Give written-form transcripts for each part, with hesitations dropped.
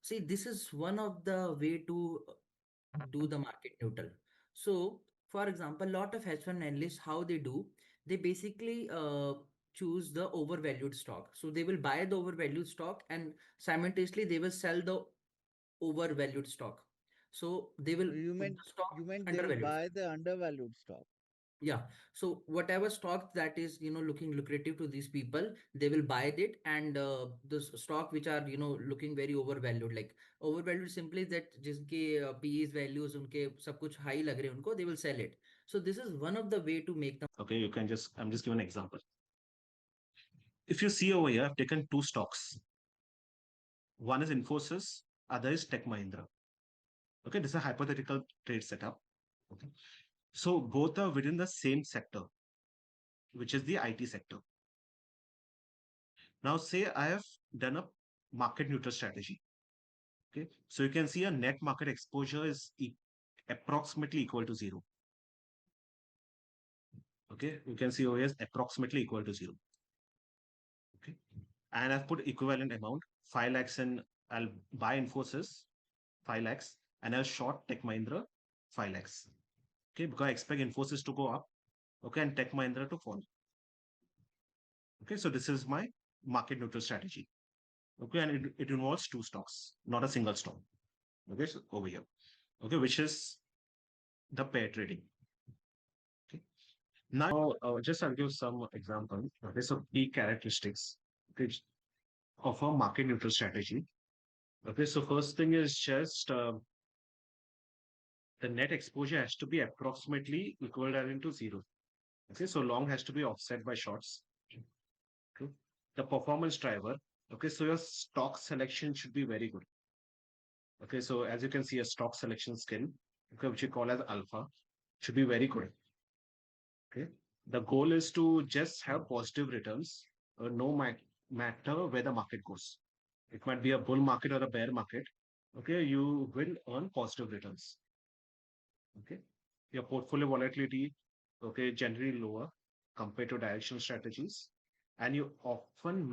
See, this is one of the way to do the market neutral. So, for example, lot of hedge fund analysts, how they do, they basically choose the overvalued stock. So they will buy the overvalued stock and simultaneously they will sell the overvalued stock. So they will You put meant the stock you meant they will undervalued. buy the undervalued stock. Yeah. So whatever stock that is, looking lucrative to these people, they will buy it, and the stock which are, looking very overvalued, like overvalued simply that जिनके PE's values उनके सब कुछ high लग रहे हैं उनको, they will sell it. So this is one of the way to make the. Okay, I'm just giving an example. If you see over here, I've taken two stocks. One is Infosys, other is Tech Mahindra. Okay, this is a hypothetical trade setup. Okay, so both are within the same sector, which is the IT sector. Now, say I have done a market neutral strategy. Okay, so you can see a net market exposure is approximately equal to zero. Okay, you can see over here is approximately equal to zero. Okay, and I've put equivalent amount 5 lakhs, and I'll buy Infosys 5 lakhs, and I'll short Tech Mahindra 5 lakhs. Okay, because I expect Infosys to go up, okay, and Tech Mahindra to fall. Okay, so this is my market neutral strategy. Okay, and it involves two stocks, not a single stock. Okay, so over here. Okay, which is the pair trading. Okay, now just I'll give some examples. Okay, so key characteristics, okay, of a market neutral strategy. Okay, so first thing is just the net exposure has to be approximately equivalent to zero. Okay, so long has to be offset by shorts. Okay, the performance driver. Okay, so your stock selection should be very good. Okay, so as you can see, a stock selection skill, okay, which we call as alpha, should be very good. Okay, the goal is to just have positive returns, no matter where the market goes. It might be a bull market or a bear market. Okay, you will earn positive returns. Okay, your portfolio volatility, okay, generally lower compared to directional strategies, and you often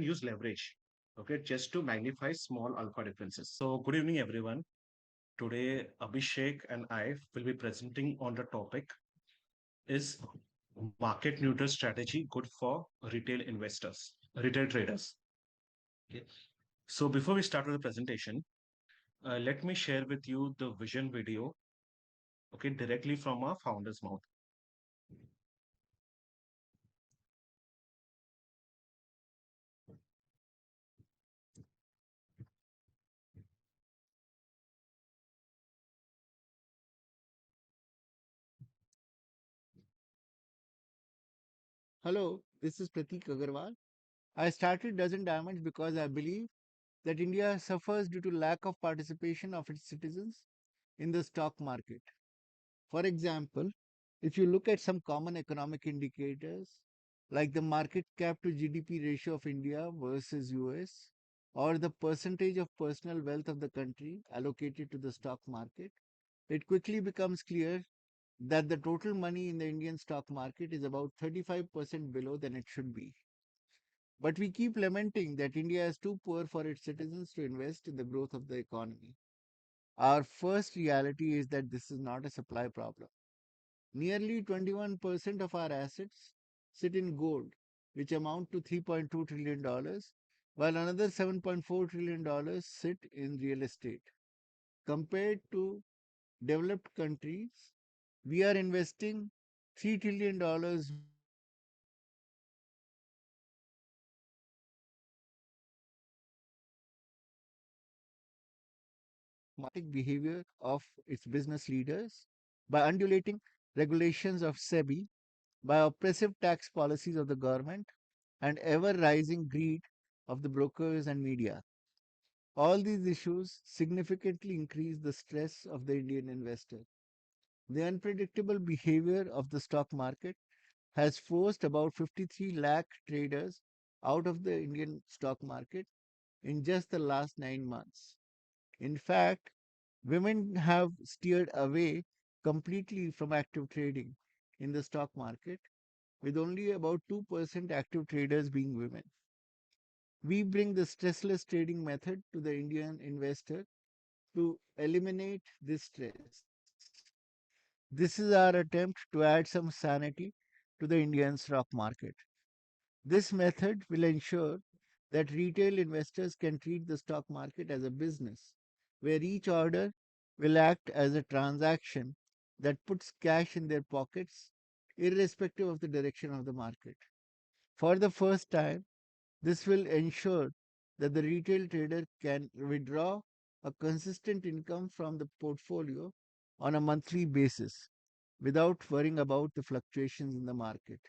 use leverage, okay, just to magnify small alpha differences. So good evening everyone. Today Abhishek and I will be presenting on the topic, is market neutral strategy good for retail traders. Okay, so before we start with the presentation, let me share with you the vision video, okay, directly from our founder's mouth. Hello, this is Prateek Aggarwal. I started Dozen Diamonds because I believe that India suffers due to lack of participation of its citizens in the stock market. For example, if you look at some common economic indicators like the market cap to GDP ratio of India versus US, or the percentage of personal wealth of the country allocated to the stock market, it quickly becomes clear that the total money in the Indian stock market is about 35% below than it should be. But we keep lamenting that India is too poor for its citizens to invest in the growth of the economy. Our first reality is that this is not a supply problem. Nearly 21% of our assets sit in gold, which amount to $3.2 trillion, while another $7.4 trillion sit in real estate. Compared to developed countries, we are investing $3 trillion more in stocks and bonds than India. Behavior of its business leaders by undulating regulations of SEBI, by oppressive tax policies of the government, and ever rising greed of the brokers and media. All these issues significantly increase the stress of the Indian investor. The unpredictable behavior of the stock market has forced about 53 lakh traders out of the Indian stock market in just the last 9 months. In fact, women have steered away completely from active trading in the stock market, with only about 2% active traders being women. We bring the stressless trading method to the Indian investor to eliminate this stress. This is our attempt to add some sanity to the Indian stock market. This method will ensure that retail investors can treat the stock market as a business, where each order will act as a transaction that puts cash in their pockets, irrespective of the direction of the market. For the first time, this will ensure that the retail trader can withdraw a consistent income from the portfolio on a monthly basis without worrying about the fluctuations in the market.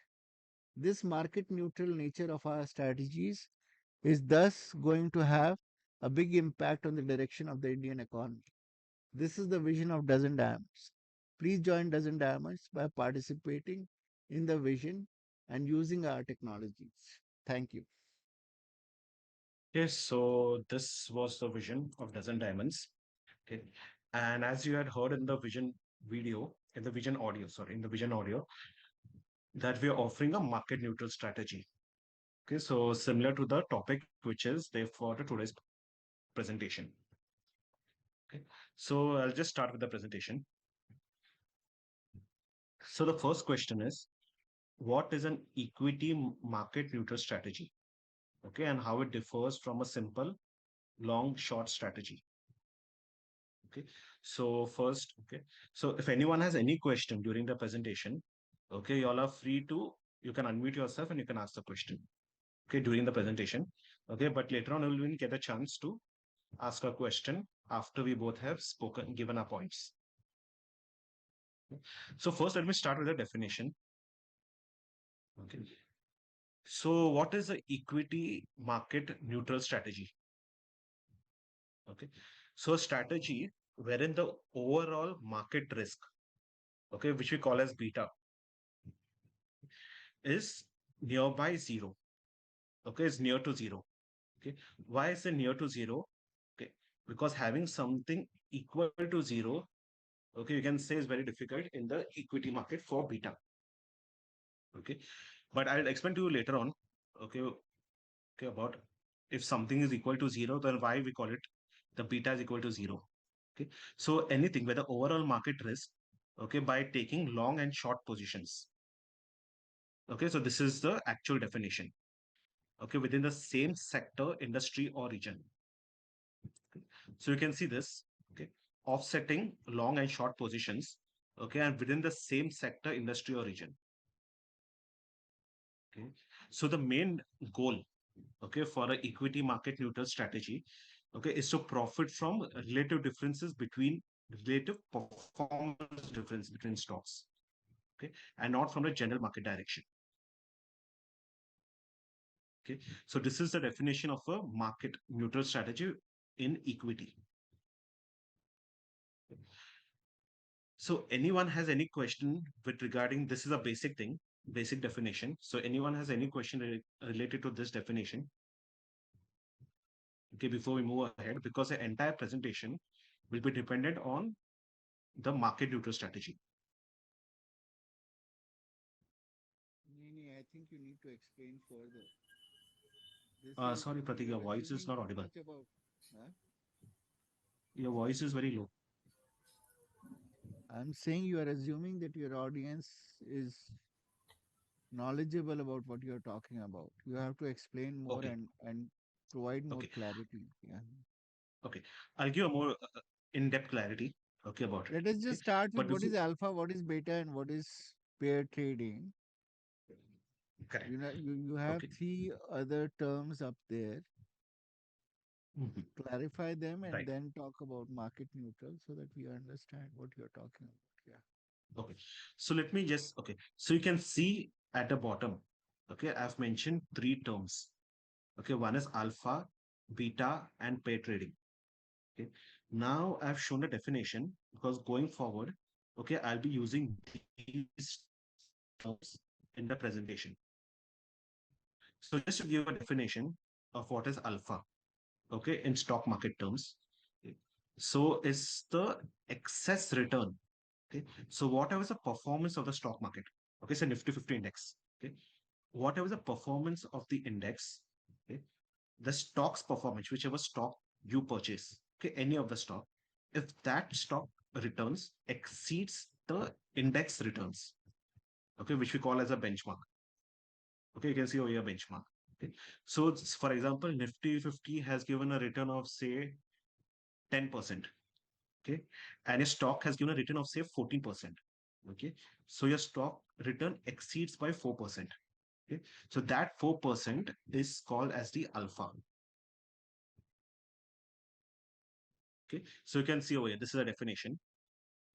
This market neutral nature of our strategies is thus going to have a big impact on the direction of the Indian economy. This is the vision of Dozen Diamonds. Please join Dozen Diamonds by participating in the vision and using our technologies. Thank you. Yes, so this was the vision of Dozen Diamonds. Okay. And as you had heard in the vision video, in the vision audio, sorry, in the vision audio, that we are offering a market neutral strategy. Okay, so similar to the topic, which is there for the today's presentation. Okay, so I'll just start with the presentation. So the first question is, what is an equity market neutral strategy? Okay, and how it differs from a simple long short strategy. Okay, so first, okay, so if anyone has any question during the presentation, okay, you all are free to, you can unmute yourself and you can ask the question, okay, during the presentation. Okay, but later on we will get a chance to ask a question after we both have spoken, given our points. So first, let me start with the definition. Okay. So what is the equity market neutral strategy? Okay. So a strategy wherein the overall market risk, okay, which we call as beta, is nearby zero. Okay, is near to zero. Okay. Why is it near to zero? Okay. Because having something equal to zero, okay, you can say is very difficult in the equity market for beta. Okay. But I'll explain to you later on. Okay. Okay. About if something is equal to zero, then why we call it the beta is equal to zero. Okay. So anything where the overall market risk, okay, by taking long and short positions. Okay. So this is the actual definition. Okay. Within the same sector, industry, or region. Okay. So you can see this. Okay. Offsetting long and short positions. Okay. And within the same sector, industry, or region. Okay. So the main goal, okay, for an equity market neutral strategy, okay, is to profit from relative differences between relative performance difference between stocks, okay, and not from the general market direction. Okay, so this is the definition of a market neutral strategy in equity. So anyone has any question with regarding this is a basic thing, basic definition. So anyone has any question related to this definition? Okay, before we move ahead, because the entire presentation will be dependent on the market neutral strategy. Nini, I think you need to explain further. This is Sorry, Pratik, your you're voice is assuming not too audible. much about. Huh? Your voice is very low. I'm saying you are assuming that your audience is knowledgeable about what you're talking about. You have to explain more Okay, and provide more okay, clarity. Yeah. okay. I'll give a more in-depth clarity, okay, about it. Let us Okay, just start with but what before, is alpha, what is beta, and what is pair trading. correct. You have Okay. three other terms up there. Mhm. Clarify them and Right. then talk about market neutral so that we understand what you're talking about. Yeah. Okay. So let me just, okay. So you can see at the bottom, okay, I've mentioned three terms. Okay, one is alpha, beta, and pair trading. Okay. Now I've shown a definition because going forward, okay, I'll be using these terms in the presentation. So just to give a definition of what is alpha, okay, in stock market terms. Okay. So it's the excess return. Okay. So whatever is the performance of the stock market, okay, so Nifty 50 index. Okay. Whatever is the performance of the index, okay, the stock's performance, whichever stock you purchase, okay, any of the stock, if that stock returns exceeds the index returns, okay, which we call as a benchmark. Okay, you can see over here benchmark. Okay, so for example, Nifty 50 has given a return of say 10%. Okay, and your stock has given a return of say 14%. Okay, so your stock return exceeds by 4%. Okay, so that 4% is called as the alpha. Okay, so you can see over here, this is a definition.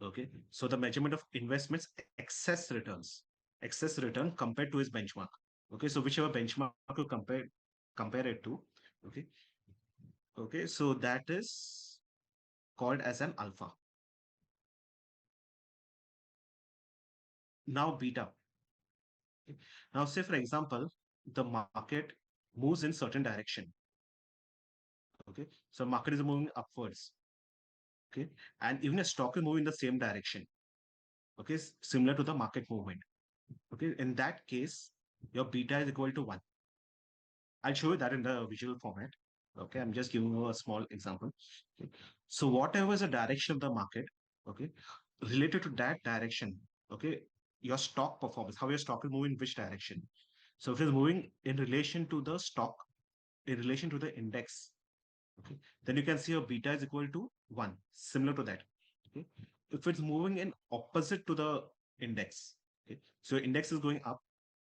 Okay, so the measurement of investments excess return compared to his benchmark. Okay, so whichever benchmark you compare it to. Okay, okay, so that is called as an alpha. Now beta. Okay. Now say for example, the market moves in certain direction. Okay, so market is moving upwards. Okay, and even a stock is moving in the same direction. Okay, similar to the market movement. Okay, in that case, your beta is equal to 1. I'll show you that in the visual format. Okay, I'm just giving you a small example. Okay. So whatever is the direction of the market, okay, related to that direction, okay, your stock performance, how your stock is moving, which direction. So if it's moving in relation to the stock, in relation to the index, okay, then you can see your beta is equal to 1, similar to that. Okay. If it's moving in opposite to the index, okay, so your index is going up,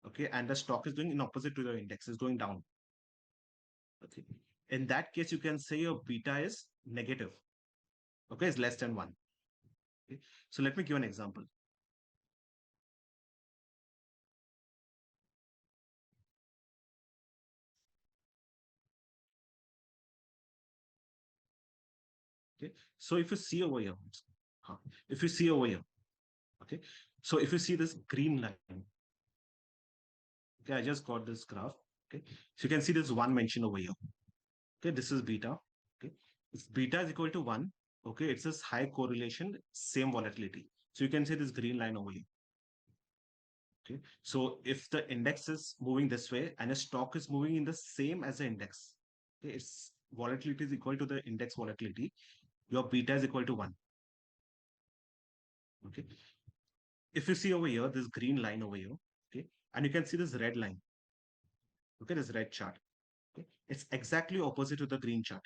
okay, and the stock is going in opposite to the index, is going down. Okay. In that case, you can say your beta is negative. Okay, it's less than 1. Okay. So let me give an example. Okay. So if you see over here, if you see over here, okay. So if you see this green line, okay, I just got this graph. Okay. So you can see this one mentioned over here. Okay, this is beta. Okay. If beta is equal to 1, okay, it's this high correlation, same volatility. So you can see this green line over here. Okay. So if the index is moving this way and a stock is moving in the same as the index, okay, its volatility is equal to the index volatility, your beta is equal to 1. Okay. If you see over here, this green line over here, okay, and you can see this red line, okay, this red chart. Okay, it's exactly opposite to the green chart.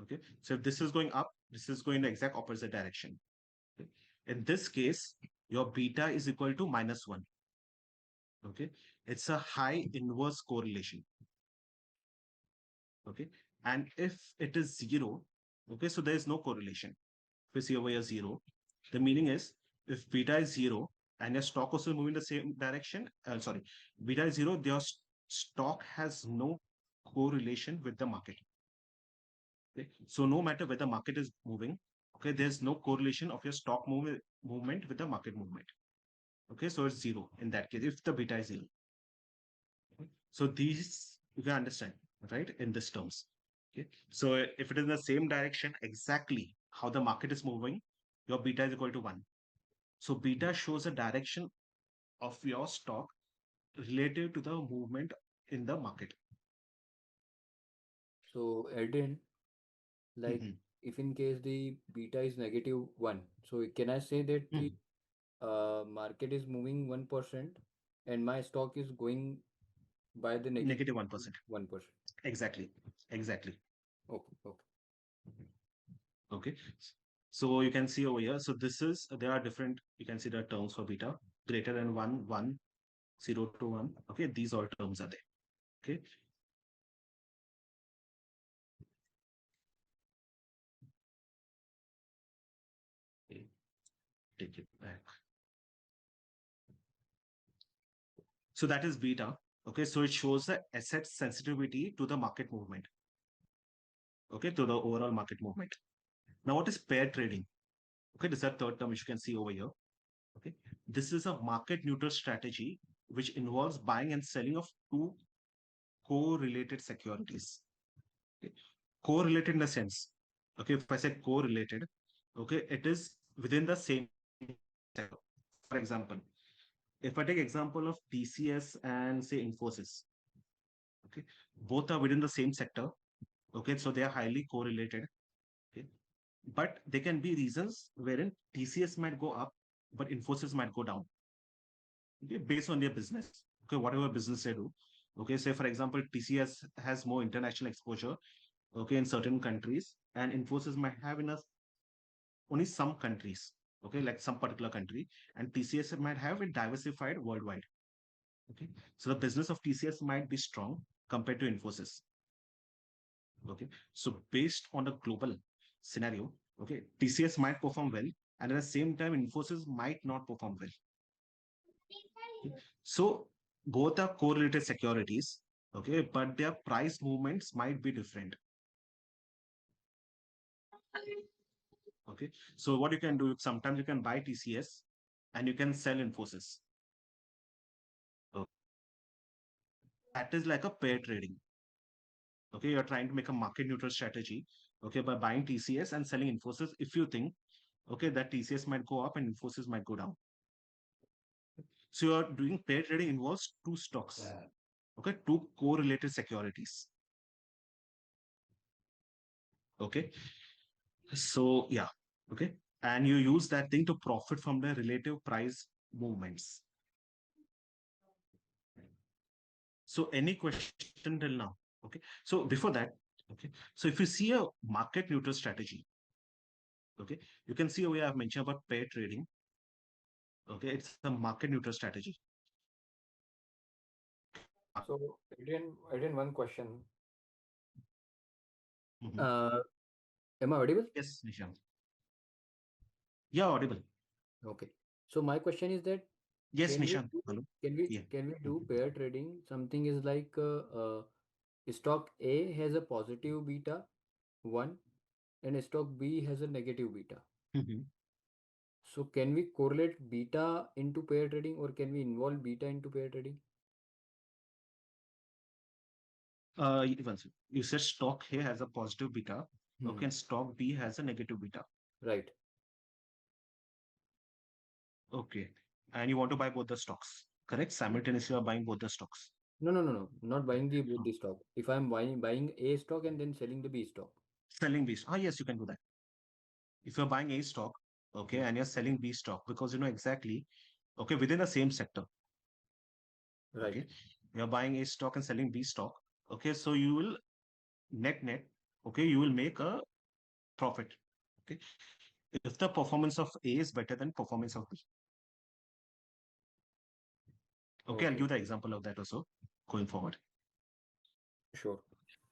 Okay, so if this is going up, this is going in the exact opposite direction. Okay? In this case, your beta is equal to -1. Okay, it's a high inverse correlation. Okay, and if it is 0, okay, so there is no correlation. If you see over here 0, the meaning is if beta is 0 and your stock also moving the same direction, sorry, beta is 0, your stock has no correlation with the market. Okay, so no matter where the market is moving, okay, there's no correlation of your stock movement with the market movement. Okay, so it's 0 in that case if the beta is 0. Okay? So these you can understand, right, in this terms. Okay, so if it is in the same direction exactly how the market is moving, your beta is equal to 1. So beta shows a direction of your stock relative to the movement in the market. So, Adrian, like Mhm. if in case the beta is -1, so can I say that the Mhm. market is moving 1% and my stock is going by the negative Negative 1%. 1%? Exactly. Exactly. Okay, okay. Okay. So you can see over here. So this is, there are different, you can see the terms for beta, greater than 1, 1, 0 to 1. Okay. These all terms are there. Okay. Okay. Take it back. So that is beta. Okay. So it shows the asset sensitivity to the market movement. Okay. To the overall market movement. Now, what is pair trading? Okay. This is a third term which you can see over here. Okay. This is a market neutral strategy which involves buying and selling of two correlated securities. Okay. Correlated in the sense, okay, if I say correlated, okay, it is within the same sector. For example, if I take example of TCS and say Infosys, Okay, both are within the same sector. Okay, so they are highly correlated. Okay, but there can be reasons wherein TCS might go up, but Infosys might go down. Okay, based on their business. Okay, whatever business they do. Okay, say for example, TCS has more international exposure. Okay, in certain countries, and Infosys might have in a only some countries, okay, like some particular country, and TCS might have it diversified worldwide. Okay, so the business of TCS might be strong compared to Infosys. Okay, so based on the global scenario, okay, TCS might perform well, and at the same time, Infosys might not perform well. Okay? So both are correlated securities, okay, but their price movements might be different. Okay, so what you can do, sometimes you can buy TCS and you can sell Infosys. That is like a pair trading. Okay, you're trying to make a market neutral strategy. Okay, by buying TCS and selling Infosys, if you think, okay, that TCS might go up and Infosys might go down. So you're doing pair trading involves two stocks. Okay, two correlated securities. Okay, so yeah, okay, and you use that thing to profit from the relative price movements. So any question till now? Okay, so before that, okay, so if you see a market neutral strategy, okay, you can see over I've mentioned about pair trading. Okay, it's a market neutral strategy. So, Adrian, one question. Mhm. Uh, am I audible? Yes, Nishant. Yeah, audible. Okay. So my question is that Yes, can we Nishant. do Hello. can we Yeah. can we do pair trading? Something is like stock A has a positive beta 1 and stock B has a negative beta. Mhm. So can we correlate beta into pair trading or can we involve beta into pair trading? Once you said stock A has a positive beta. Hmm. Okay, and stock B has a negative beta. Right. Okay, and you want to buy both the stocks, correct? Simultaneously, you are buying both the stocks. No. Not buying the both Huh. the stock. If I'm buying A stock and then selling the B stock. Selling B. Ah, yes, you can do that. If you're buying A stock, okay, Hmm. and you're selling B stock because you know exactly, okay, within the same sector, Right. okay, you're buying A stock and selling B stock, okay, so you will net, okay, you will make a profit. Okay, if the performance of A is better than performance of B. Okay, I'll Okay. give the example of that also going forward. Sure.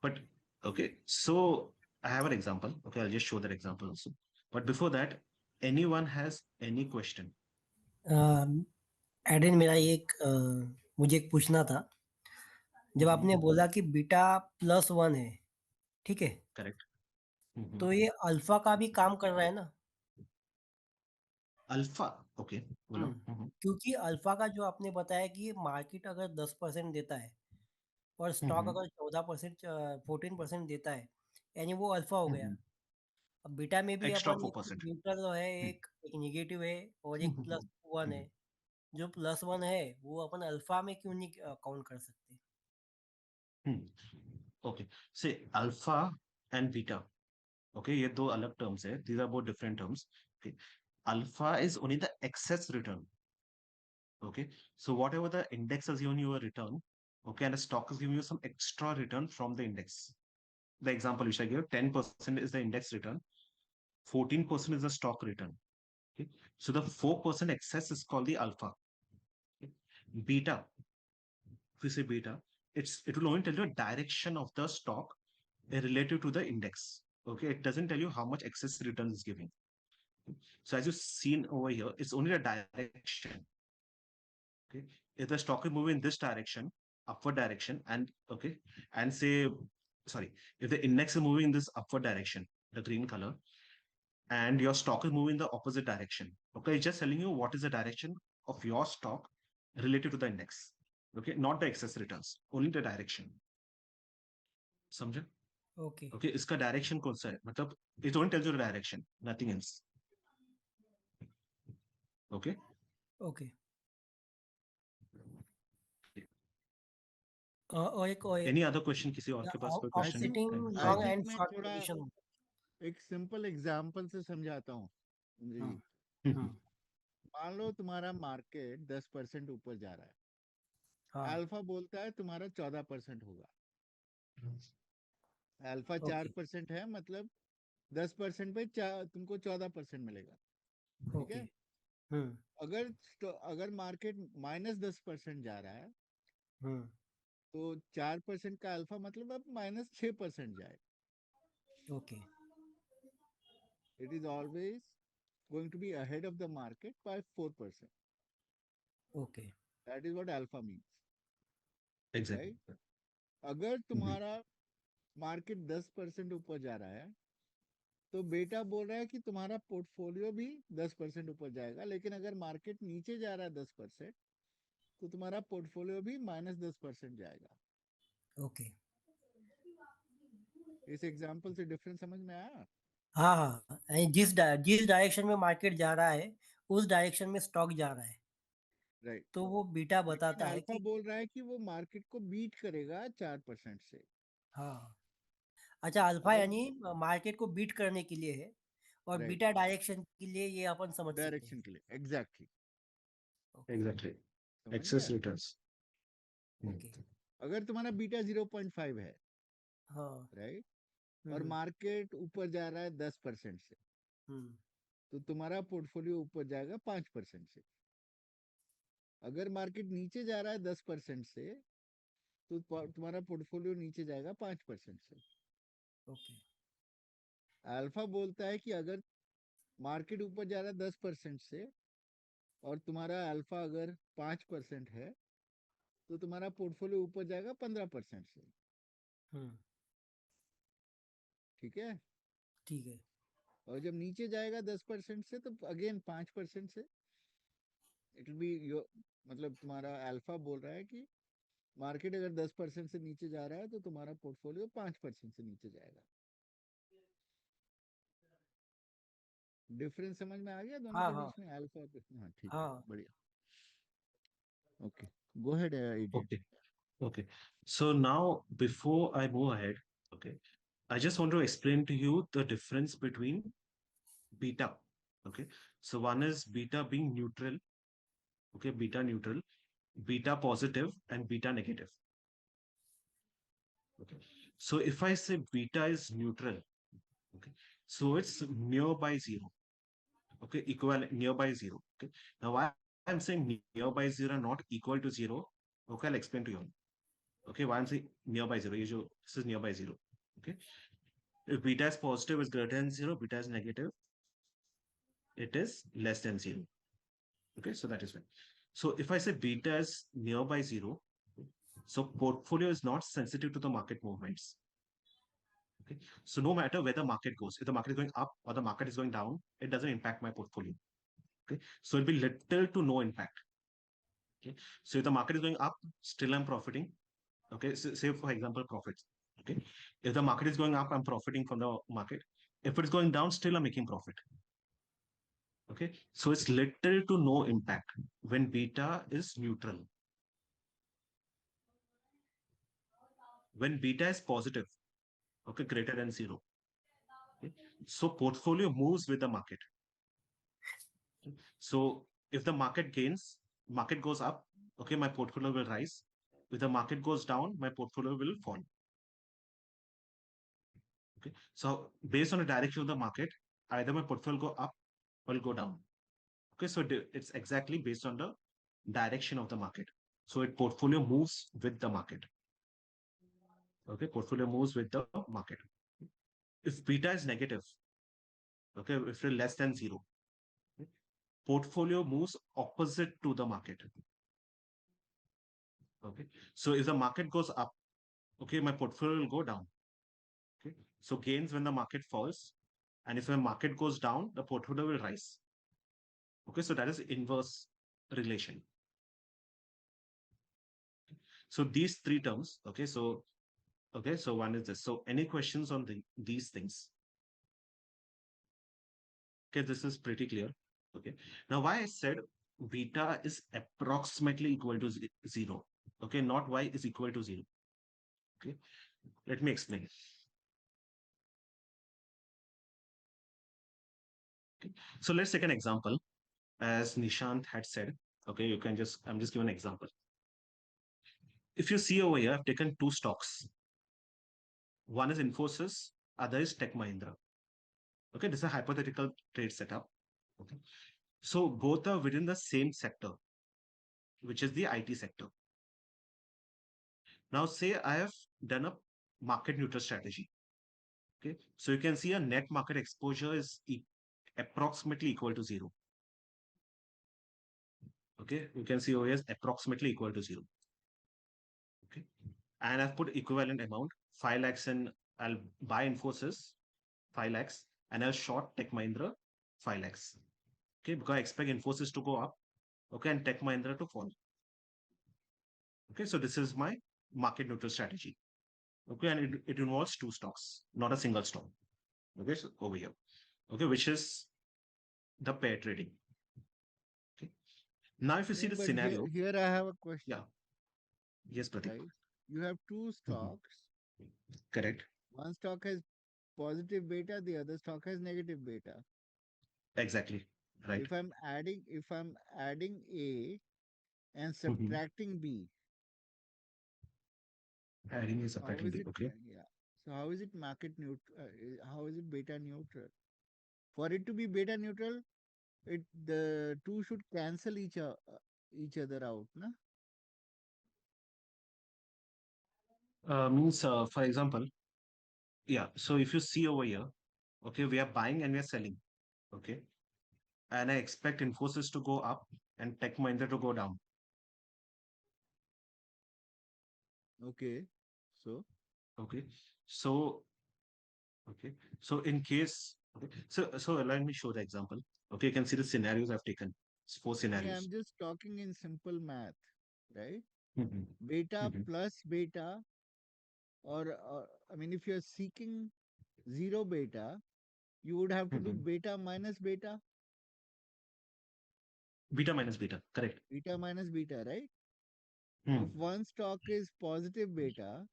But okay, so I have an example. Okay, I'll just show that example also. But before that, anyone has any question? एडन मेरा एक मुझे एक पूछना था जब Mhm. आपने बोला कि बीटा +1 है ठीक है Correct. Mhm. तो ये अल्फा का भी काम कर रहा है ना Alpha. Okay, बोलो. क्योंकि अल्फा का जो आपने बताया कि मार्केट अगर 10% देता है और स्टॉक Mhm. अगर 14% 14% देता है यानी वो अल्फा हो गया Mhm. अब बीटा में भी Extra अपन एक 4%. न्यूट्रल है Mhm. एक निगेटिव है और एक Mhm. +1 है Mhm. जो +1 है वो अपन अल्फा में क्यों नहीं काउंट कर सकते Hmm. Okay. Say alpha and beta. Okay, ये दो अलग terms है. These are both different terms. Okay. Alpha is only the excess return. Okay. So whatever the index has given you a return, okay, and the stock is giving you some extra return from the index. The example which I gave, 10% is the index return, 14% is the stock return. Okay. So the 4% excess is called the alpha. Okay. Beta, if you say beta, it will only tell you a direction of the stock relative to the index. Okay. It doesn't tell you how much excess return is giving. So as you've seen over here, it's only the direction. Okay, if the stock is moving in this direction, upward direction, and okay, and say, sorry, if the index is moving in this upward direction, the green color, and your stock is moving in the opposite direction, okay, it's just telling you what is the direction of your stock related to the index. Okay, not the excess returns, only the direction. समझे? Okay Okay, इसका direction कौन सा है? मतलब it only tells you the direction, nothing else. Okay. Okay और Any other question? किसी और के पास कोई I question? think offsetting I long think and मैं शॉर्ट थोड़ा पोजीशन। एक सिंपल एग्जांपल से समझाता हूँ हाँ। जी। हम्म। मान लो तुम्हारा मार्केट 10% ऊपर जा रहा है, हाँ। अल्फा बोलता है तुम्हारा 14% होगा। अल्फा चार ओके। परसेंट है, मतलब 10% पे तुमको 14% मिलेगा। ठीक ओके। है। हम्म। अगर अगर मार्केट -10% जा रहा है, हम्म। तो 4% का अल्फा मतलब अब -6% जाए। Okay. It is always going to be ahead of the market by 4%. Okay. That is what alpha means, Exactly. right? अगर Mhm. तुम्हारा मार्केट 10% ऊपर जा रहा है, तो बेटा बोल रहा है कि तुम्हारा पोर्टफोलियो भी 10% ऊपर जाएगा, लेकिन अगर मार्केट नीचे जा रहा है 10%, तो तुम्हारा पोर्टफोलियो भी -10% जाएगा। ओके। इस एग्जाम्पल से डिफरेंस समझ में आया? हाँ हाँ, जिस डायरेक्शन में मार्केट जा रहा है उस डायरेक्शन में स्टॉक जा रहा है, राइट। तो वो बीटा लेकिन बताता है अल्फा कि बोल रहा है कि वो मार्केट को बीट करेगा 4% से। हाँ। अच्छा, अल्फा अगर यानी मार्केट को बीट करने के लिए है, और राइट, बीटा डायरेक्शन के लिए ये अपन समझ सकते हैं। डायरेक्शन के लिए, एग्जैक्टली। ओके। Exactly. समझ Excess गया? returns. Hmm. ओके। अगर तुम्हारा बीटा 0.5 है, हाँ। राइट, और हम्म। मार्केट ऊपर जा रहा है 10% से, हम्म। तो तुम्हारा पोर्टफोलियो ऊपर जाएगा 5% से। अगर मार्केट नीचे जा रहा है 10% से, तो तुम्हारा पोर्टफोलियो नीचे जाएगा 5% से। ओके। अल्फा बोलता है कि अगर मार्केट ऊपर जा रहा है 10% से, और तुम्हारा अल्फा अगर 5% है, तो तुम्हारा पोर्टफोलियो ऊपर जाएगा 15% से। हम्म। ठीक है। ठीक है। और जब नीचे जाएगा 10% से, तो अगेन 5% से इट बी योर, मतलब तुम्हारा अल्फा बोल रहा है कि मार्केट अगर 10% से नीचे जा रहा है, तो तुम्हारा पोर्टफोलियो 5% से नीचे जाएगा। डिफरेंस समझ में आ गया दोनों हाँ के हाँ बीच में, अल्फा? हाँ, ठीक है, हाँ। बढ़िया। Okay, go ahead Adrian. Okay. Okay. So now, before I move ahead, okay, I just want to explain to you the difference between beta. Okay. So one is beta being neutral. Okay. Beta neutral, beta positive, and beta negative. Okay. So if I say beta is neutral, okay, so it's nearby zero. Okay. Equivalent nearby zero. Okay. Now why I'm saying nearby zero, not equal to zero. Okay. I'll explain to you. Okay. Why I'm saying nearby zero. This is nearby zero. Okay. If beta is positive, is greater than zero. Beta is negative, it is less than zero. Okay, so that is fine. So if I say beta is nearby zero, so portfolio is not sensitive to the market movements. Okay, so no matter where the market goes, if the market is going up or the market is going down, it doesn't impact my portfolio. Okay, so it'll be little to no impact. Okay, so if the market is going up, still I'm profiting. Okay, so say for example profits. Okay, if the market is going up, I'm profiting from the market. If it's going down, still I'm making profit. Okay, so it's little to no impact when beta is neutral. When beta is positive, okay, greater than zero, okay, so portfolio moves with the market. Okay? So if the market gains, market goes up, okay, my portfolio will rise. If the market goes down, my portfolio will fall. Okay, so based on the direction of the market, either my portfolio go up or will go down. Okay, so it's exactly based on the direction of the market. So it portfolio moves with the market. Okay, portfolio moves with the market. If beta is negative, okay, if it's less than zero, okay, portfolio moves opposite to the market. Okay, so if the market goes up, okay, my portfolio will go down. Okay, so gains when the market falls, and if the market goes down, the portfolio will rise. Okay, so that is inverse relation. So these three terms, okay, so one is this. So any questions on these things? Okay, this is pretty clear. Okay, now why I said beta is approximately equal to zero. Okay, not y is equal to zero. Okay, let me explain. Okay. So let's take an example. As Nishant had said, okay, I'm just giving an example. If you see over here, I've taken two stocks. One is Infosys, other is Tech Mahindra. Okay, this is a hypothetical trade setup. Okay. So both are within the same sector, which is the IT sector. Now, say I have done a market neutral strategy. Okay, so you can see a net market exposure is approximately equal to zero. Okay, you can see over here is approximately equal to zero. Okay, and I've put equivalent amount 5 lakhs in. I'll buy Infosys 5 lakhs and I'll short Tech Mahindra 5 lakhs. Okay, because I expect Infosys to go up. Okay, and Tech Mahindra to fall. Okay, so this is my market neutral strategy. Okay, and it involves two stocks, not a single stock. Okay, so over here. Okay, which is the pair trading. Okay, now if you see Yeah, the but here, scenario, here I have a yeah, question, yes, Pratik. right? You have two Mhm. stocks. Correct, One stock has positive beta, the other stock has negative beta. exactly, right. If I'm adding A and Mhm. subtracting B, Adding is how subtracting is B. it? Okay, Yeah. So how is it market neutral? How is it beta neutral? For it to be beta neutral, it the two should cancel each other out, na? means for example, yeah. So if you see over here, okay, we are buying and we are selling. Okay, and I expect Infosys to go up and Tech Mahindra to go down. Okay. So Okay, so okay, so in case okay, so let me show the example. Okay, you can see the scenarios I've taken. It's four yeah, scenarios. I'm just talking in simple math, right? Mhm. Beta Mhm. plus beta, or I mean, if you're seeking zero beta, you would have to do Mhm. beta minus beta, Beta minus beta, correct. beta minus beta, right? Hmm. If one stock is positive beta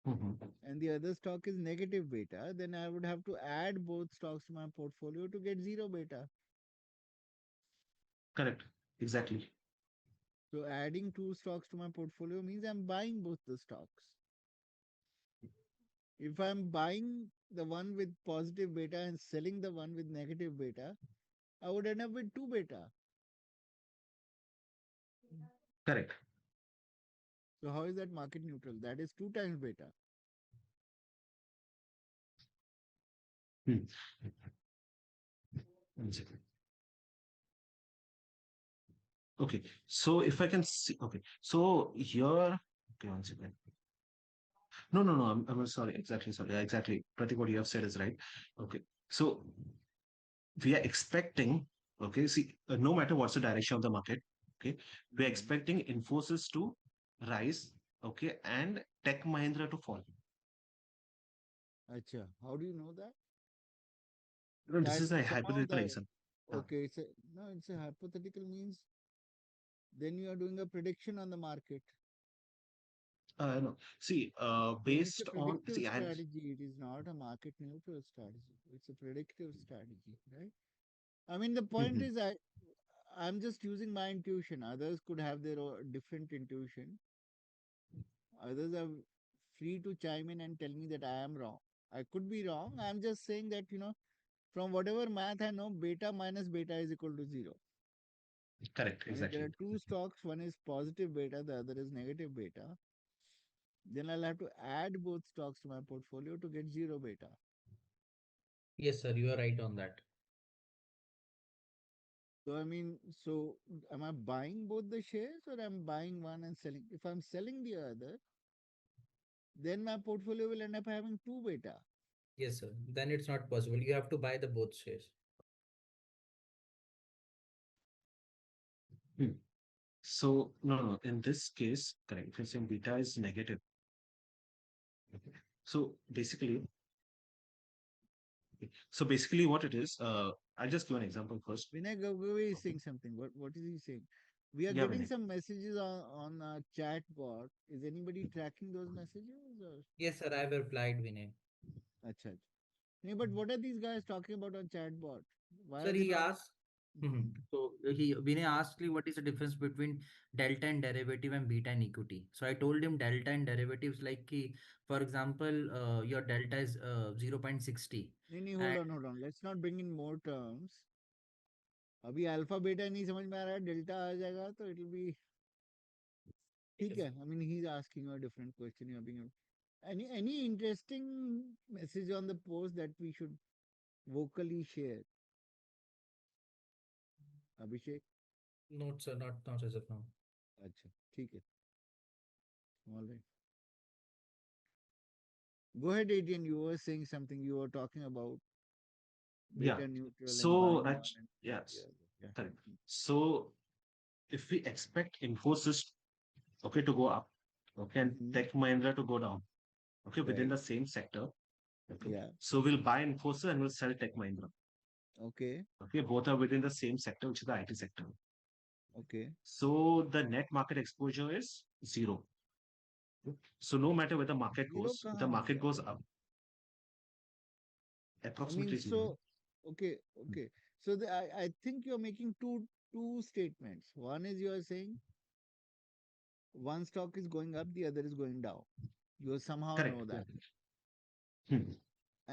Mhm. and the other stock is negative beta, then I would have to add both stocks to my portfolio to get zero beta. Correct, exactly. So adding two stocks to my portfolio means I'm buying both the stocks. If I'm buying the one with positive beta and selling the one with negative beta, I would end up with two beta. Correct. So how is that market neutral? That is two times beta. Hmm. One second. Okay, so if I can see, okay, so here, okay, one second. No, no, no, I'm sorry, exactly, sorry, yeah, exactly. Pratik, what you have said is right. Okay, so we are expecting, okay, see, no matter what's the direction of the market, okay, we're Hmm. expecting Infosys to rise, okay, and Tech Mahindra to fall. Acha, how do you know that? No, this That is a somehow hypothetical that example. okay, it's a hypothetical means then you are doing a prediction on the market. No, see, Then it's a based on, predictive see, I, strategy. It is not a market neutral strategy. It's a predictive strategy, right? I mean, the point Mhm. is, I'm just using my intuition. Others could have their different intuition. Others are free to chime in and tell me that I am wrong. I could be wrong. I'm just saying that, from whatever math I know, beta minus beta is equal to zero. Correct, And if there exactly. are two stocks, one is positive beta, the other is negative beta, then I'll have to add both stocks to my portfolio to get zero beta. Yes, sir, you are right on that. So, I mean, so am I buying both the shares or I'm buying one and selling? If I'm selling the other, then my portfolio will end up having two beta. Yes, sir. Then it's not possible. You have to buy the both shares. Hmm. So, no, no, in this case, correct, if you're saying beta is negative. Okay. So basically, so basically what it is, I'll just give an example first. Vinay Gogoi is Okay. saying something. What is he saying? We are Yeah, getting Vinay. some messages on our chat bot. Is anybody tracking those messages? Or? Yes, sir. I've replied, Vinay. Acha, acha. No, but what are these guys talking about on chat bot? Why Sir, are they he not? asked. So he Vinay asked me what is the difference between delta and derivative and beta and equity. So I told him delta and derivatives like for example, your delta is 0.60 नहीं नहीं and hold on let's not bring in more terms. अभी alpha beta नहीं समझ में आ रहा है delta आ जाएगा तो इट विल बी ठीक है I mean he's asking a different question you're being any interesting message on the post that we should vocally share Abhishek no, sir, not as of now. अच्छा ठीक है all right go ahead Adrian you were saying something you were talking about Yeah. beta neutral and So buying that one and the yes, other yeah correct. So if we expect Infosys, okay, to go up, okay, and mm-hmm. Tech Mahindra to go down, okay, within right the same sector, okay. yeah So we'll buy Infosys and we'll sell Tech Mahindra. okay Okay, both are within the same sector, which is the IT sector. okay So the net market exposure is zero. So no matter where the market zero goes, if the कहाँ हो market गया goes up, I mean, approximately zero. so okay, okay. So I think you're making two statements. One is you are saying one stock is going up, the other is going down. You somehow Correct. know that. Correct. Hmm.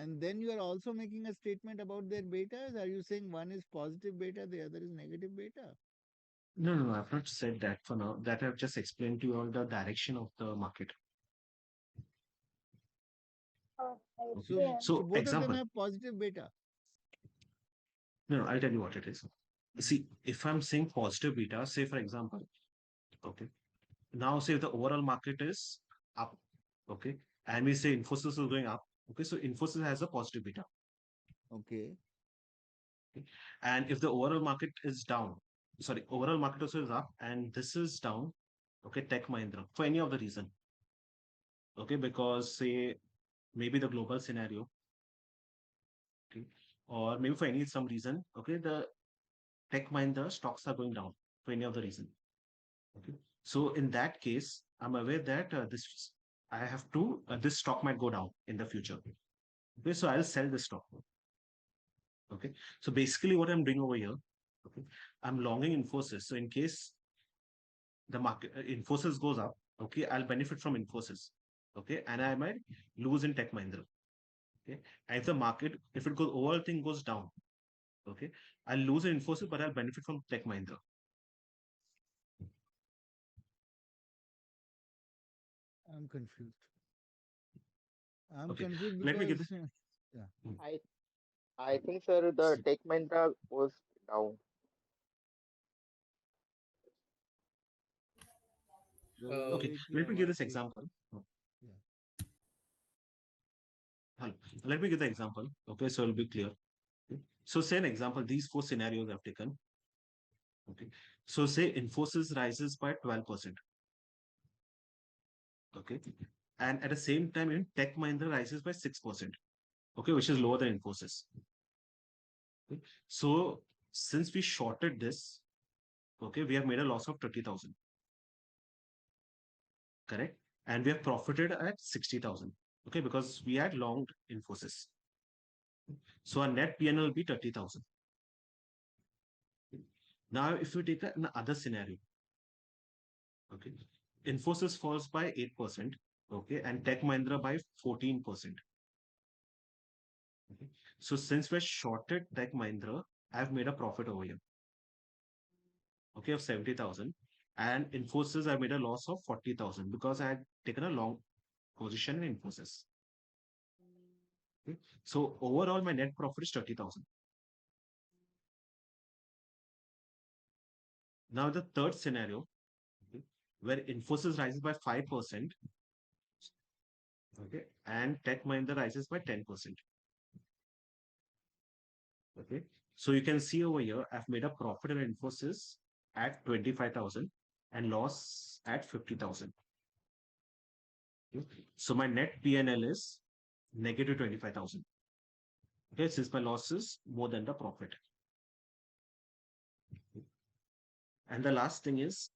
And then you are also making a statement about their betas. Are you saying one is positive beta, the other is negative beta? No, no, no, I've not said that for now. That I've just explained to you all the direction of the market. Okay. So so So both of them example, have positive beta. no, no, I'll tell you what it is. See, if I'm saying positive beta, say for example, okay, now say the overall market is up, okay, and we say Infosys is going up, okay, so Infosys has a positive beta. Okay. Okay? And if the overall market is down, sorry, overall market also is up and this is down, okay, Tech Mahindra for any of the reason, okay, because say maybe the global scenario, okay, or maybe for any some reason, okay, the Tech Mahindra stocks are going down for any of the reason, okay. So in that case, I'm aware that this I have to this stock might go down in the future. Okay, so I'll sell this stock. Okay, so basically what I'm doing over here, okay, I'm longing Infosys. So in case the market Infosys goes up, okay, I'll benefit from Infosys. Okay, and I might lose in Tech Mahindra. Okay, and if the market, if it goes overall thing goes down, okay, I'll lose in Infosys, but I'll benefit from Tech Mahindra. I'm confused. I'm Okay, confused let me get because this. yeah. Hmm. I I think sir the See, Tech Mahindra was down. So Uh, okay, एक let me आवाज give this एक example. yeah. Hello. Let me give the example. Okay, so it'll be clear. Okay. So say an example, these four scenarios I've taken. Okay. So say Infosys rises by 12%. Okay. And at the same time, in Tech Mahindra rises by 6%. Okay, which is lower than Infosys. Okay. So since we shorted this, okay, we have made a loss of 30,000. Correct. And we have profited at 60,000. Okay, because we had longed Infosys. So our net PN will be 30,000. Now, if we take another scenario, okay, Infosys falls by 8%, okay, and Tech Mahindra by 14%. Okay. So since we're shorted Tech Mahindra, I've made a profit over here, okay, of 70,000. And Infosys, I made a loss of 40,000 because I had taken a long position in Infosys. Okay. So overall, my net profit is 30,000. Now, the third scenario, okay, where Infosys rises by 5%, okay, and Tech Mahindra rises by 10%. Okay. So you can see over here, I've made a profit in Infosys at 25,000 and loss at 50,000. Okay. So my net PNL is negative 25,000. Okay. Since my loss is more than the profit. Okay. And the last thing is,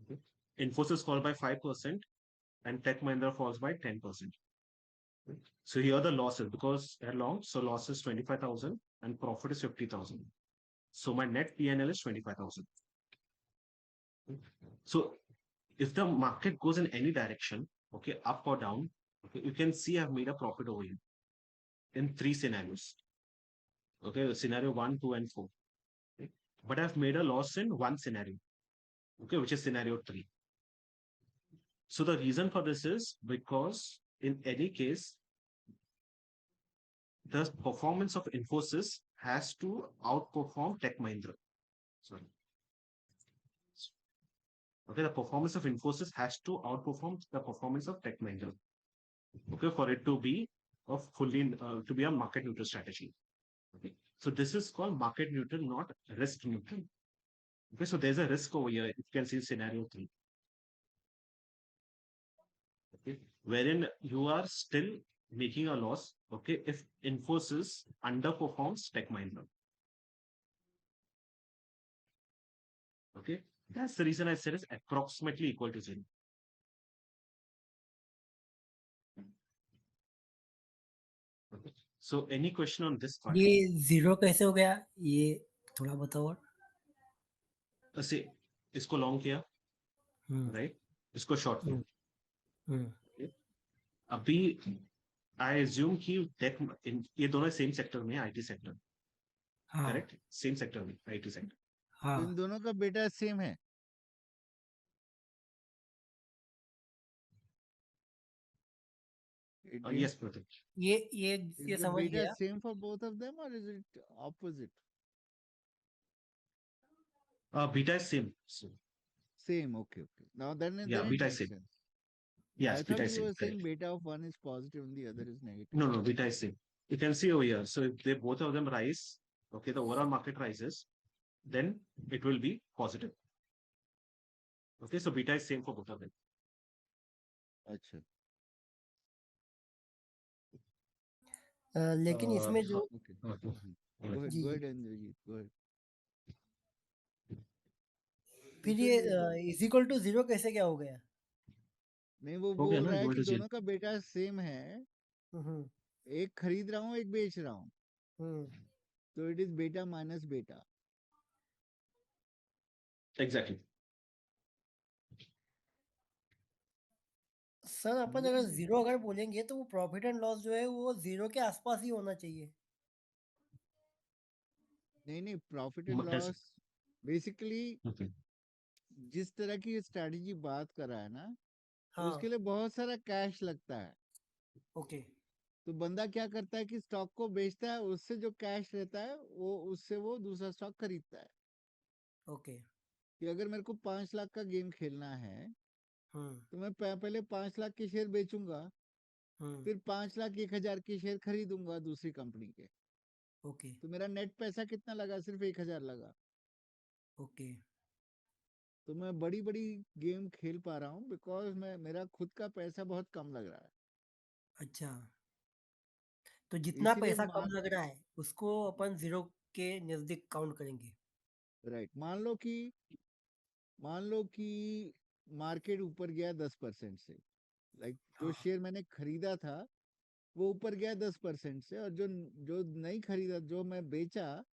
okay, Infosys fall by 5% and Tech Mahindra falls by 10%. Okay. So here are the losses because they're long. So loss is 25,000 and profit is 50,000. So my net PNL is 25,000. So if the market goes in any direction, okay, up or down, okay, you can see I've made a profit over here in three scenarios. Okay, scenario 1, 2, and 4. Okay. But I've made a loss in one scenario, okay, which is scenario 3. So the reason for this is because in any case, the performance of Infosys has to outperform Tech Mahindra. Sorry. Okay, the performance of Infosys has to outperform the performance of Tech Mahindra. Okay, for it to be to be a market neutral strategy. Okay, so this is called market neutral, not risk neutral. Okay, so there's a risk over here. You can see scenario 3. Okay, wherein you are still making a loss. Okay, if Infosys underperforms Tech Mahindra. Okay, that's the reason I said it's approximately equal to 0. Okay. So any question on this part? ये zero कैसे हो गया, ये थोड़ा बताओ और। से इसको लॉन्ग किया, राइट, इसको शॉर्ट किया। Okay. अभी आई एज्यूम कि टेक ये दोनों सेम सेक्टर में, आईटी सेक्टर, हाँ करेक्ट, सेम सेक्टर में, आईटी सेक्टर। तो हाँ इन दोनों का बेटा सेम है। यस प्रतीक, ये Is the समझ beta गया। same for both of them or is it opposite? Beta is same, Same, okay, okay. Now then या it beta is makes same, sense. I yes thought beta is you same, were saying correct. beta of one is positive and the other is negative. No, beta is same. You can see over here. So if they both of them rise, okay, the overall market rises, then it will be positive. Okay, so beta is same for both of them. अच्छा, लेकिन इसमें जो okay. Okay. Go ahead, जी go ahead, Anjali, go ahead. फिर पूछो ये जी अभी। Is equal to zero कैसे क्या हो गया? नहीं, वो हो गया बोल ना, रहा है इक्वल कि टू जीरो। दोनों का बेटा सेम है, हम्म एक खरीद रहा हूँ एक बेच रहा हूँ, हम्म तो इट इज बेटा माइनस बेटा। एग्जैक्टली। सर अपन समझे अगर अंजलि? जीरो अगर बोलेंगे तो वो प्रॉफिट एंड लॉस जो है वो जीरो के आसपास ही होना चाहिए। नहीं, प्रॉफिट एंड ऐसे, लॉस बेसिकली ओके, जिस तरह की स्ट्रैटेजी बात कर रहा है ना, हाँ उसके लिए बहुत सारा कैश लगता है। ओके तो बंदा क्या करता है कि स्टॉक को बेचता है, उससे जो कैश रहता है वो उससे वो दूसरा स्टॉक खरीदता है। ओके कि अगर मेरे को 5 लाख का गेम खेलना है हम्म तो मैं पहले 5 लाख के शेयर बेचूंगा, हम्म फिर 5 लाख 1 हजार के शेयर खरीदूंगा दूसरी कंपनी के। ओके तो मेरा नेट पैसा कितना लगा? सिर्फ 1 हजार लगा। ओके तो मैं बड़ी बड़ी गेम खेल पा रहा हूँ बिकॉज मेरा खुद का पैसा बहुत कम लग रहा है। अच्छा, तो जितना इसीलिए पैसा कम लग रहा है उसको अपन जीरो के नजदीक काउंट करेंगे। राइट, मान लो कि मार्केट ऊपर गया 10% से, लाइक जो हाँ शेयर मैंने खरीदा था वो ऊपर गया 10% से, और जो जो नहीं खरीदा, जो मैं बेचा,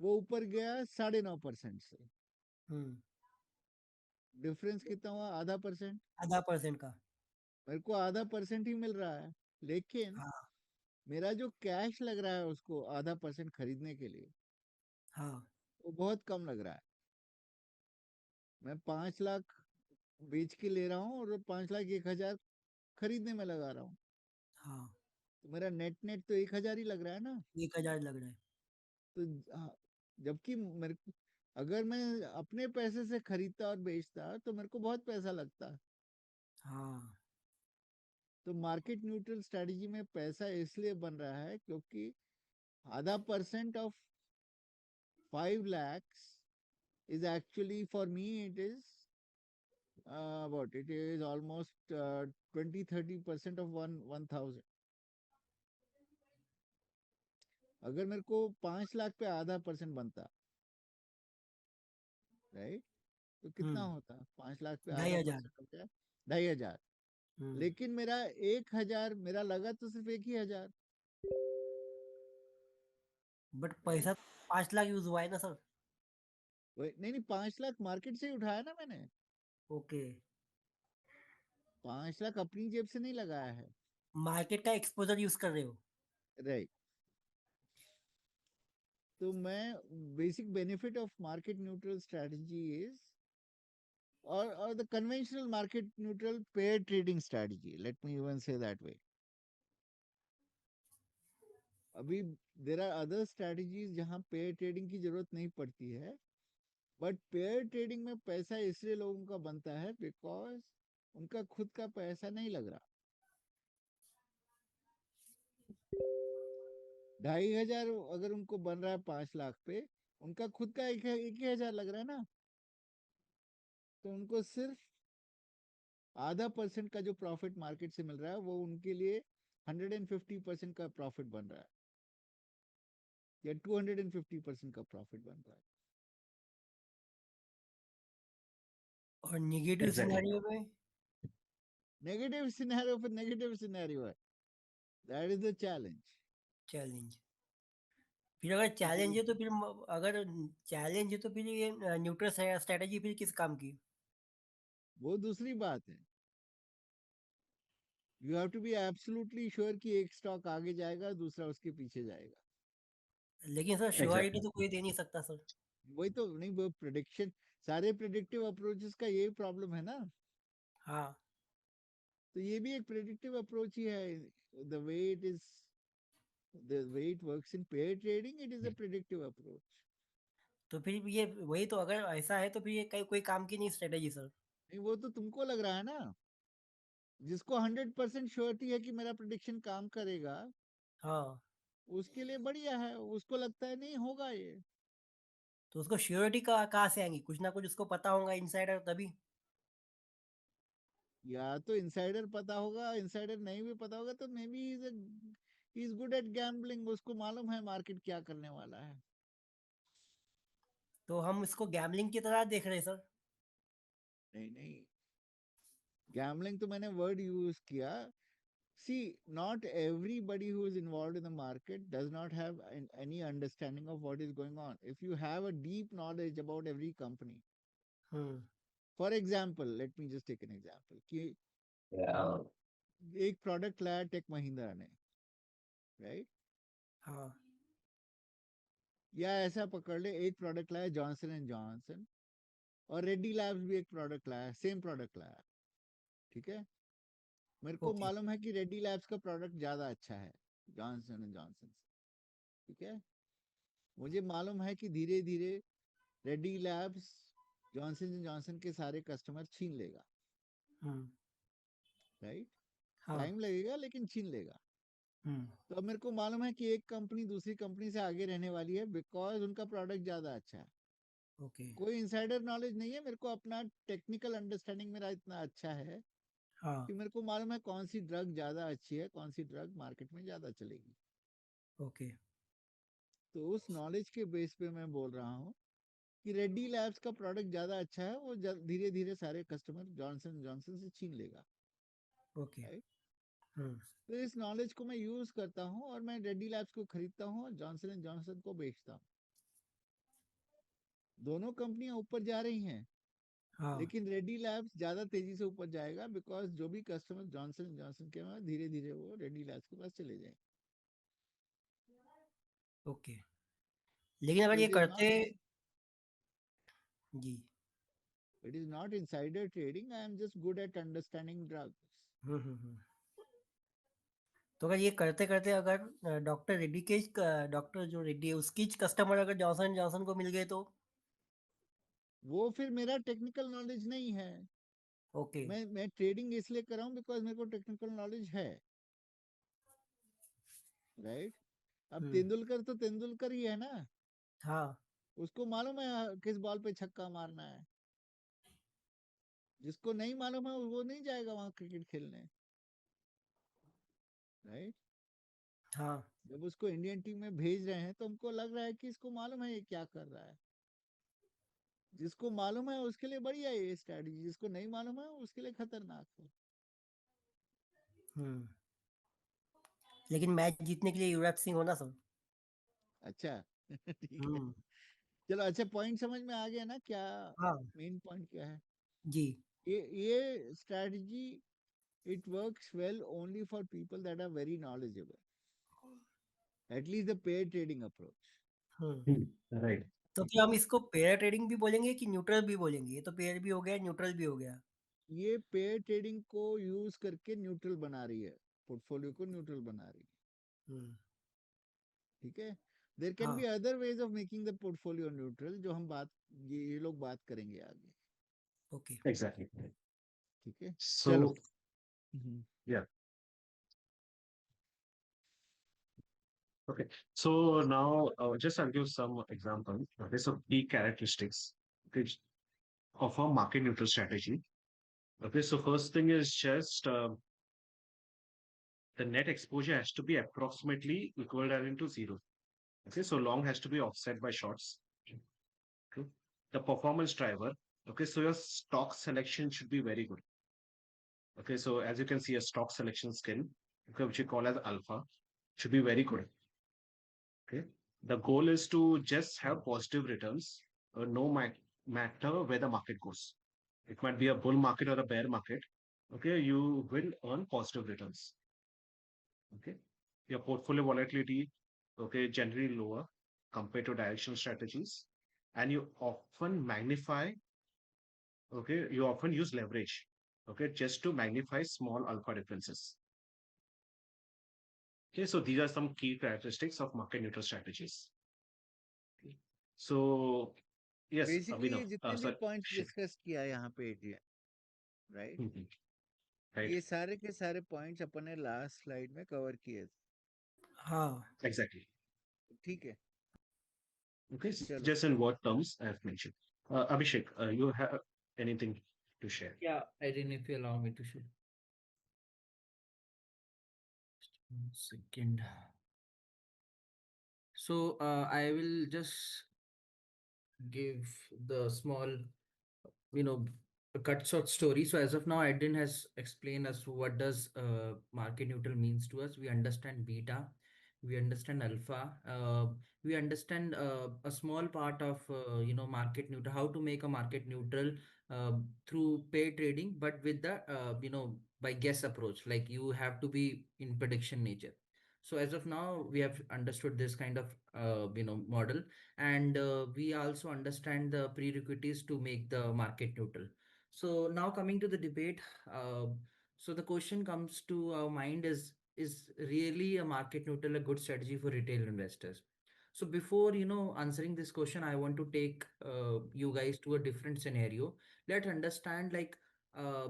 वो ऊपर गया 9.5% से। हम्म डिफरेंस कितना हुआ? आधा परसेंट। ½ % का। मेरे को आधा परसेंट ही मिल रहा है, लेकिन हाँ मेरा जो कैश लग रहा है उसको आधा परसेंट खरीदने के लिए, हाँ वो बहुत कम लग रहा है। मैं 5 लाख बेच के ले रहा हूँ और 5 लाख 1 हजार खरीदने में लगा रहा हूँ, हाँ तो मेरा नेट नेट तो 1 हजार ही लग रहा है ना। 1000 लग रहा है। तो हाँ, जबकि अगर मैं अपने पैसे से खरीदता और बेचता तो मेरे को बहुत पैसा लगता। हाँ तो मार्केट न्यूट्रल स्ट्रेटजी में पैसा इसलिए बन रहा है क्योंकि आधा percent of 5 lakhs is actually, for me it is what it is almost 20-30% of 1,000। अगर मेरे को 5 लाख पे आधा परसेंट बनता राइट? तो कितना हम्म होता? 5 लाख पे ढाई आधा हजार परसेंट हो गया 2,500। हम्म लेकिन मेरा 1,000 मेरा लगा तो सिर्फ 1 ही हजार। But right? पैसा 5 लाख यूज हुआ है ना सर। वही नहीं नहीं, 5 लाख मार्केट से ही उठाया ना मैंने। ओके। 5 लाख अपनी जेब से नहीं लगाया है। मार्केट का एक्सपोजर यूज कर रहे हो। राइट? तो मैं basic benefit of market neutral strategy is or the conventional market neutral pair trading strategy, let me even say that way. अभी there are other strategies जहाँ पेयर ट्रेडिंग की जरूरत नहीं पड़ती है, बट पेयर ट्रेडिंग में पैसा इसलिए लोगों का बनता है बिकॉज उनका खुद का पैसा नहीं लग रहा। 2,500 अगर उनको बन रहा है 5 लाख पे, उनका खुद का एक ही हजार लग रहा है ना, तो उनको सिर्फ ½ % का जो प्रॉफिट मार्केट से मिल रहा है वो उनके लिए 150% का प्रॉफिट बन रहा है या 250% का प्रॉफिट बन रहा है। और निगेटिव Exactly. सिनेरियो में नेगेटिव सिनेरियो पर नेगेटिव सिनेरियो है, that is the challenge. Challenge. फिर अगर चैलेंज है तो फिर अगर चैलेंज है तो फिर ये न्यूट्रल स्ट्रेटजी फिर किस काम की। वो दूसरी बात है। You have to be absolutely sure कि एक स्टॉक आगे जाएगा दूसरा उसके पीछे जाएगा। लेकिन सर श्योरिटी Exactly. तो कोई दे नहीं सकता सर। वही तो नहीं, वो प्रिडिक्शन, सारे प्रिडिक्टिव अप्रोचेस का यही प्रॉब्लम है ना। हाँ। तो ये भी एक प्रिडिक्टिव अप्रोच ही है। The way it is, the way it works in pair trading, it is a predictive approach. तो फिर ये वही तो, अगर ऐसा है तो फिर ये कोई काम की नहीं स्ट्रेटजी सर। नहीं, वो तो तुमको लग रहा है ना। जिसको 100% श्योरिटी है कि मेरा प्रिडिक्शन काम करेगा, हाँ। उसके लिए बढ़िया है, उसको लगता है नहीं होगा ये। तो उसको श्योरिटी कहाँ से आएंगी, कुछ ना कुछ उसको पता होगा इनसाइडर तभी। या तो इनसाइडर पता होगा, इनसाइडर नहीं भी पता होगा तो may be he is good at gambling, उसको मालूम है मार्केट क्या करने वाला है। तो हम इसको गैमलिंग की तरह देख रहे हैं सर। नहीं नहीं, गैम्बलिंग तो मैंने वर्ड यूज किया। सी, not everybody who is involved in the market does not have any understanding of what is going on. If you have a deep knowledge about every company, hmm for example, let me just take an example कि Yeah. एक product लाया take Mahindra ने, right? हाँ। या ऐसा पकड़ ले, एक प्रोडक्ट लाया जॉनसन एंड जॉनसन, और रेड्डी लैब्स भी एक प्रोडक्ट लाया, सेम प्रोडक्ट लाया, ठीक है? मेरे को ओके। मालूम है कि रेड्डी लैब्स का प्रोडक्ट ज्यादा अच्छा है जॉनसन एंड जॉनसन से, ठीक है? मुझे मालूम है कि धीरे धीरे Reddy labs Johnson and Johnson के सारे कस्टमर छीन लेगा, हम्म राइट? हाँ। टाइम लगेगा लेकिन छीन लेगा। हम्म तो अब मेरे को मालूम है कि एक कंपनी दूसरी कंपनी से आगे रहने वाली है बिकॉज उनका प्रोडक्ट ज्यादा अच्छा है। ओके। कोई इनसाइडर नॉलेज नहीं है, मेरे को अपना टेक्निकल अंडरस्टैंडिंग मेरा इतना अच्छा है हाँ। कि मेरे को मालूम है कौन सी ड्रग ज्यादा अच्छी है, कौन सी ड्रग मार्केट में ज्यादा चलेगी। ओके। तो उस नॉलेज के बेस पे मैं बोल रहा हूँ कि रेड्डी लैब्स का प्रोडक्ट ज्यादा अच्छा है, वो धीरे धीरे सारे कस्टमर जॉनसन जॉनसन से छीन लेगा, ओके। राइट? हम्म तो इस नॉलेज को मैं यूज करता हूँ और मैं रेड्डी लैब्स को खरीदता हूँ और जॉनसन एंड जॉनसन को बेचता हूँ। दोनों कंपनियां ऊपर जा रही हैं, हाँ। लेकिन रेड्डी लैब्स ज्यादा तेजी से ऊपर जाएगा बिकॉज जो भी कस्टमर जॉनसन एंड जॉनसन के हैं धीरे धीरे वो रेड्डी लैब्स के पास चले जाएंगे। ओके। लेकिन तो अगर ये इट इज करते। Not, ji. It is not insider trading, I am just good at understanding drugs. Hmm. तो अगर ये करते करते अगर डॉक्टर रेड्डी के, डॉक्टर जो रेड्डी है उसकी कस्टमर अगर जॉनसन जॉनसन को मिल गए तो। वो फिर मेरा टेक्निकल नॉलेज नहीं है। ओके। मैं ट्रेडिंग इसलिए कर रहा हूँ बिकॉज मेरे को टेक्निकल नॉलेज है, राइट? अब हम्म तेंदुलकर तो तेंदुलकर ही है ना, हाँ। उसको मालूम है किस बॉल पे छक्का मारना है। जिसको नहीं मालूम है वो नहीं जाएगा वहां क्रिकेट खेलने, राइट? हाँ। जब उसको इंडियन टीम में भेज रहे हैं तो हमको लग रहा है कि इसको मालूम है ये क्या कर रहा है। जिसको मालूम है उसके लिए बढ़िया है ये स्ट्रैटेजी, जिसको नहीं मालूम है उसके लिए खतरनाक है। हम्म। लेकिन मैच जीतने के लिए युवराज सिंह होना सब। अच्छा ठीक है, हम्म। चलो अच्छा, पॉइंट समझ में आ गया ना क्या, हाँ मेन पॉइंट क्या है। जी। ये strategy, it works well only for people that are very knowledgeable, at least the pair trading approach. Hmm. Right. तो ठीक क्या है, हम इसको पेयर ट्रेडिंग भी बोलेंगे कि न्यूट्रल भी बोलेंगे? ये तो पेयर भी हो गया, न्यूट्रल भी हो गया। ये पेयर ट्रेडिंग को यूज करके न्यूट्रल बना रही है, पोर्टफोलियो को न्यूट्रल बना रही है। हम्म। ठीक है, देर कैन बी हाँ। Other ways of making the portfolio neutral, जो हम बात, ये लोग बात करेंगे आगे। ओके। Exactly. ठीक है, चलो। So, yeah. Okay. So now, just I'll give some examples. Okay. So key characteristics, okay, of a market neutral strategy. Okay. So first thing is just the net exposure has to be approximately equivalent to zero. Okay. So long has to be offset by shorts. Okay. The performance driver. Okay. So your stock selection should be very good. Okay. So as you can see, a stock selection skill, okay, which we call as alpha, should be very good. Okay. The goal is to just have positive returns, no matter where the market goes. It might be a bull market or a bear market. Okay. You will earn positive returns. Okay. Your portfolio volatility, okay, generally lower compared to directional strategies. And you often magnify, okay, you often use leverage, okay, just to magnify small alpha differences. Okay. So these are some key characteristics of market neutral strategies. Okay. So, yes, basically ये Abhinav, जितने भी sorry. Points discuss किया यहाँ पे Adrian, right, Mhm. Right. ये सारे के सारे पॉइंट्स अपन ने लास्ट स्लाइड में कवर किए थे। हाँ। Exactly. ठीक है, Okay. चलो। Just in what terms I have mentioned. Abhishek, you have anything to share? Yeah, Irene, if you allow me to show. 1 second. So I will just give the small, you know, a cut short story. So as of now, Adrian has explained us what does market neutral means to us. We understand beta, we understand alpha, we understand a small part of market neutral, how to make a market neutral uh, through pair trading, but with the by guess approach. Like you have to be in prediction nature. So as of now, we have understood this kind of model, and we also understand the prerequisites to make the market neutral. So now coming to the debate, uh, so the question comes to our mind is really a market neutral a good strategy for retail investors? So before answering this question, I want to take you guys to a different scenario. Let's understand like uh,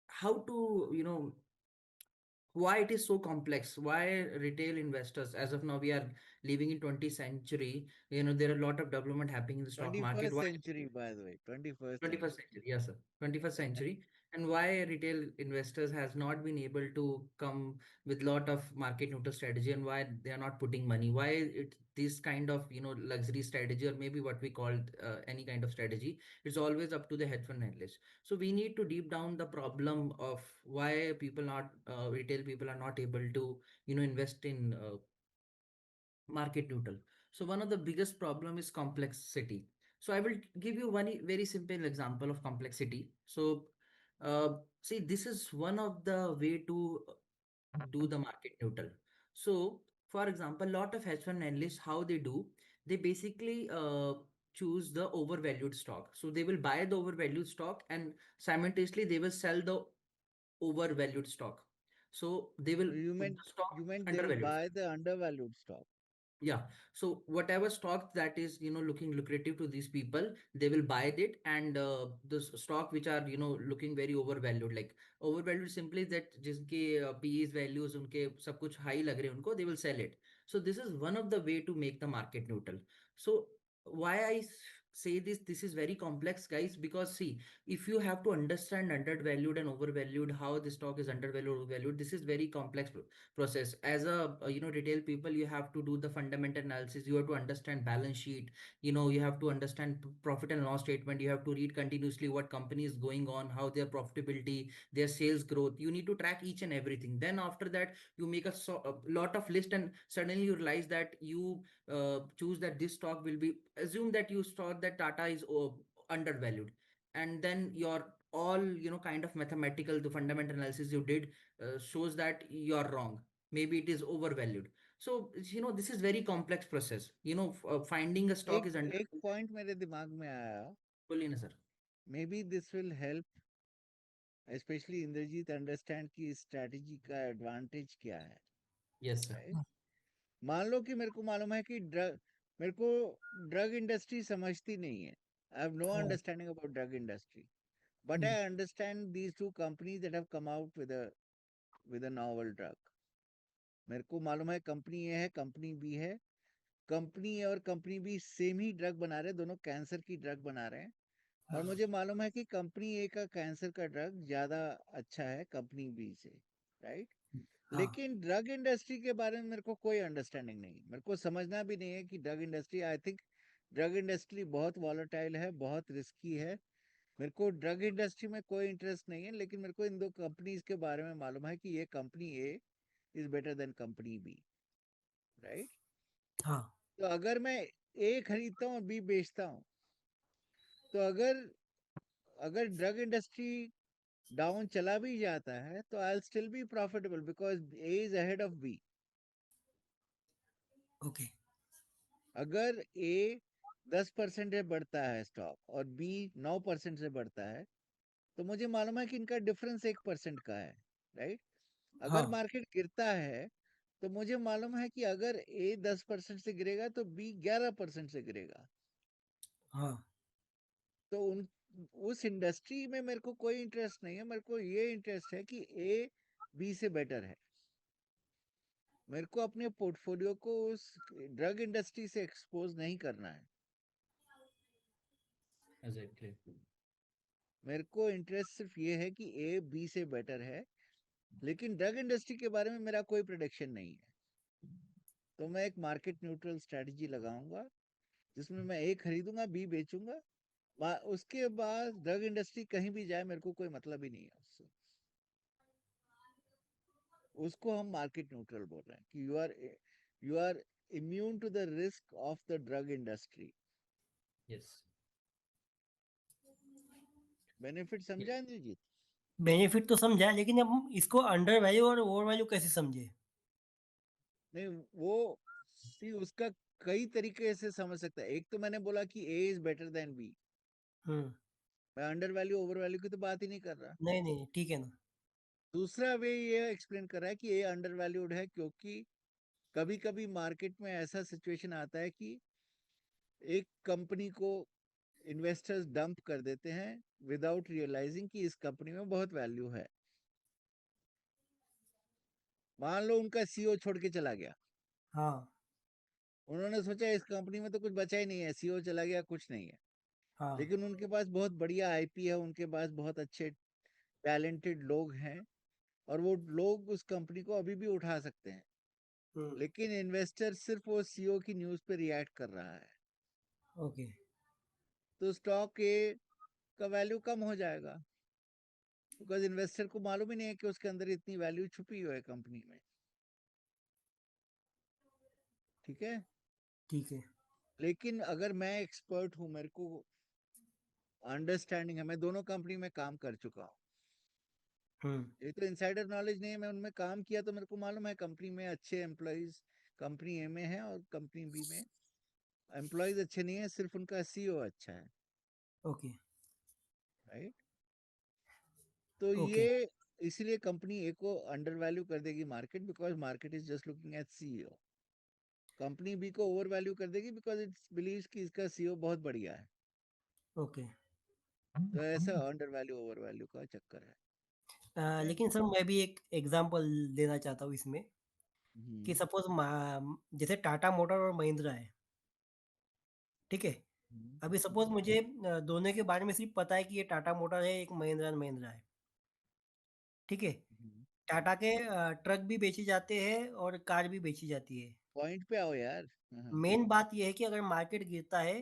how to why it is so complex, why retail investors, as of now we are living in 20th century, there are a lot of development happening in the stock market. 21st Why century, by the way, 21st 21st century. century, yes sir, 21st century, and why retail investors has not been able to come with lot of market neutral strategy, and why they are not putting money, why it this kind of luxury strategy, or maybe what we call any kind of strategy, is always up to the hedge fund analyst. So we need to deep down the problem of why people not retail people are not able to invest in market neutral. So one of the biggest problem is complexity. So I will give you one very simple example of complexity. So see, this is one of the way to do the market neutral. So for example, lot of hedge fund analysts, how they do, they basically choose the overvalued stock. So they will buy the overvalued stock, and simultaneously they will sell the overvalued stock. So they will You put meant the stock you meant they will undervalued. buy the undervalued stock. Yeah. So whatever stock that is, looking lucrative to these people, they will buy it, and the stock which are, looking very overvalued, like overvalued simply that जिनके PE's values उनके सब कुछ high लग रहे हैं उनको, they will sell it. So this is one of the way to make the market neutral. So why I say this is very complex, guys, because see, if you have to understand undervalued and overvalued, how the stock is undervalued or overvalued, this is very complex process. As a retail people, you have to do the fundamental analysis, you have to understand balance sheet, you have to understand profit and loss statement, you have to read continuously what company is going on, how their profitability, their sales growth, you need to track each and everything. Then after that, you make a lot of list, and suddenly you realize that you choose that this stock will be, assume that you thought that Tata is undervalued, and then your all kind of mathematical, the fundamental analysis you did shows that you're wrong, maybe it is overvalued. So this is very complex process, finding a stock एक is under. एक point मेरे दिमाग में आया, बोलिए ना sir. Maybe this will help specially Indrajit understand की strategy का एडवांटेज क्या है, Yes sir. राइट? मान लो कि मेरे को मालूम है कि मेरे को ड्रग इंडस्ट्री समझती नहीं है, आई हैव नो हाँ. Understanding about drug industry, but hmm. I understand these two companies that have come out with a novel drug. मेरे को मालूम है कंपनी ए है, कंपनी बी है, कंपनी ए और कंपनी बी सेम ही ड्रग बना रहे हैं, दोनों कैंसर की ड्रग बना रहे हैं, और हाँ. मुझे मालूम है कि कंपनी ए का कैंसर का ड्रग ज्यादा अच्छा है कंपनी बी से, राइट? हाँ. लेकिन ड्रग इंडस्ट्री के बारे में मेरे को कोई अंडरस्टैंडिंग नहीं, मेरे को समझना भी नहीं है कि drug industry, I think drug industry बहुत वॉलेटाइल है, बहुत रिस्की है, मेरे को ड्रग इंडस्ट्री में कोई इंटरेस्ट नहीं है, लेकिन मेरे को इन दो कंपनीज के बारे में मालूम है कि ये company A is better than company B, right? हाँ. तो अगर मैं ए खरीदता हूँ और बी बेचता हूँ, तो अगर अगर ड्रग इंडस्ट्री डाउन चला भी जाता है तो I will still be profitable because A is ahead of B. Okay. अगर ए 10% से बढ़ता है स्टॉक और बी 9% से बढ़ता है, तो मुझे मालूम है कि इनका डिफरेंस 1% का है, राइट? हाँ. अगर मार्केट गिरता है, तो मुझे मालूम है कि अगर ए 10% से गिरेगा तो बी 11% से गिरेगा. हाँ. तो उस इंडस्ट्री में मेरे को कोई इंटरेस्ट नहीं है, मेरे को ये इंटरेस्ट है कि ए बी से बेटर है. मेरे को अपने पोर्टफोलियो को उस ड्रग इंडस्ट्री से एक्सपोज नहीं करना है. Exactly. मेरे को इंटरेस्ट सिर्फ ये है कि ए बी से बेटर है, लेकिन ड्रग इंडस्ट्री के बारे में मेरा कोई प्रोडिक्शन नहीं है. तो मैं एक मार्केट न्यूट्रल स्ट्रेटजी लगाऊंगा, जिसमें मैं ए खरीदूंगा, बी बेचूंगा. उसके बाद ड्रग इंडस्ट्री कहीं भी जाए, मेरे को कोई मतलब ही नहीं है उससे. उसको हम मार्केट न्यूट्रल बोल रहे हैं कि you are immune to the risk of the drug industry. Yes. Benefit Yeah. समझा इंद्रजीत? बेनिफिट तो समझा, लेकिन अब हम इसको अंडर वैल्यू और ओवर वैल्यू कैसे समझे? नहीं, वो सी उसका कई तरीके से समझ सकता है. एक तो मैंने बोला कि ए इज बेटर देन बी. हम्म. मैं अंडर वैल्यू ओवर वैल्यू की तो बात ही नहीं कर रहा. नहीं नहीं, ठीक है ना. दूसरा वे ये एक्सप्लेन कर रहा है कि ए अंडर वैल्यूड है, क्योंकि कभी कभी मार्केट में ऐसा सिचुएशन आता है कि एक कंपनी को इन्वेस्टर्स डंप कर देते हैं विदाउट रियलाइजिंग कि इस कंपनी में बहुत वैल्यू है. मान लो उनका सीईओ छोड़ के चला गया, हाँ. उन्होंने सोचा इस कंपनी में तो कुछ बचा ही नहीं है, सीईओ चला गया, कुछ नहीं है. हाँ. लेकिन उनके पास बहुत बढ़िया आईपी है, उनके पास बहुत अच्छे टैलेंटेड लोग हैं, और वो लोग उस कंपनी को अभी भी उठा सकते हैं. हम्म. लेकिन इन्वेस्टर सिर्फ वो सीईओ की न्यूज़ पे रिएक्ट कर रहा है, ओके. तो स्टॉक ए का वैल्यू कम हो जाएगा, बिकॉज इन्वेस्टर को मालूम ही नहीं है कि उसके अंदर इतनी वैल्यू छुपी हुई है कंपनी में. ठीक है. ठीक है. लेकिन अगर मैं एक्सपर्ट हूँ, मेरे को अंडरस्टैंडिंग है, मैं दोनों कंपनी में काम कर चुका हूँ, हम्म. ये तो इनसाइडर नॉलेज नहीं है, मैं उनमें काम किया, तो मेरे को मालूम है कंपनी में अच्छे एम्प्लॉयज कंपनी ए में है और कंपनी बी में एम्प्लॉयज अच्छे नहीं है, सिर्फ उनका सीईओ अच्छा है, ओके. राइट? तो ओके. ये इसलिए कंपनी ए को अंडर वैल्यू कर देगी market, because market is just looking at CEO. Company B को ओवर वैल्यू कर देगी बिकॉज इट्स बिलीव्स कि इसका सीईओ बहुत बढ़िया है. ओके. तो ऐसा अंडर वैल्यू ओवर वैल्यू का चक्कर है. ठीक है. लेकिन सर मैं भी एक एग्जांपल देना चाहता हूँ इसमें, कि हम्म. सपोज जैसे टाटा मोटर और महिंद्रा है, ठीक है. हम्म, अभी सपोज मुझे दोनों के बारे में सिर्फ पता है कि ये टाटा मोटर है, एक महिंद्रा एंड महिंद्रा है, ठीक है। हम्म। टाटा के ट्रक भी बेचे जाते हैं और कार भी बेची जाती है। पॉइंट पे आओ यार। हाँ। मेन बात यह है कि अगर मार्केट गिरता है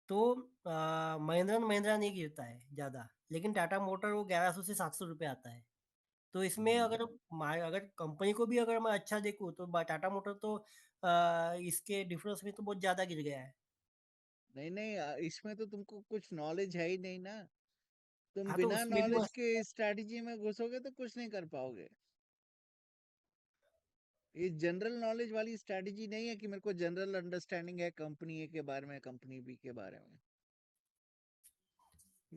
तो महिंद्रा एंड महिंद्रा नहीं गिरता है ज़्यादा, लेकिन टाटा मोटर वो 1100 से 700 रुपये आता है। तो इसमें हम्म। अगर कंपनी को भी अगर मैं अच्छा देखूँ तो टाटा मोटर तो इसके डिफरेंस में तो बहुत ज़्यादा गिर गया है। नहीं नहीं, इसमें तो तुमको कुछ नॉलेज है ही नहीं ना। तुम हाँ, तो बिना उसमें भी नॉलेज के स्ट्रैटेजी में घुसोगे तो कुछ नहीं कर पाओगे। ये जनरल नॉलेज वाली स्ट्रैटेजी नहीं है कि मेरे को जनरल अंडरस्टैंडिंग है कंपनी ए के बारे में, कंपनी बी के बारे में।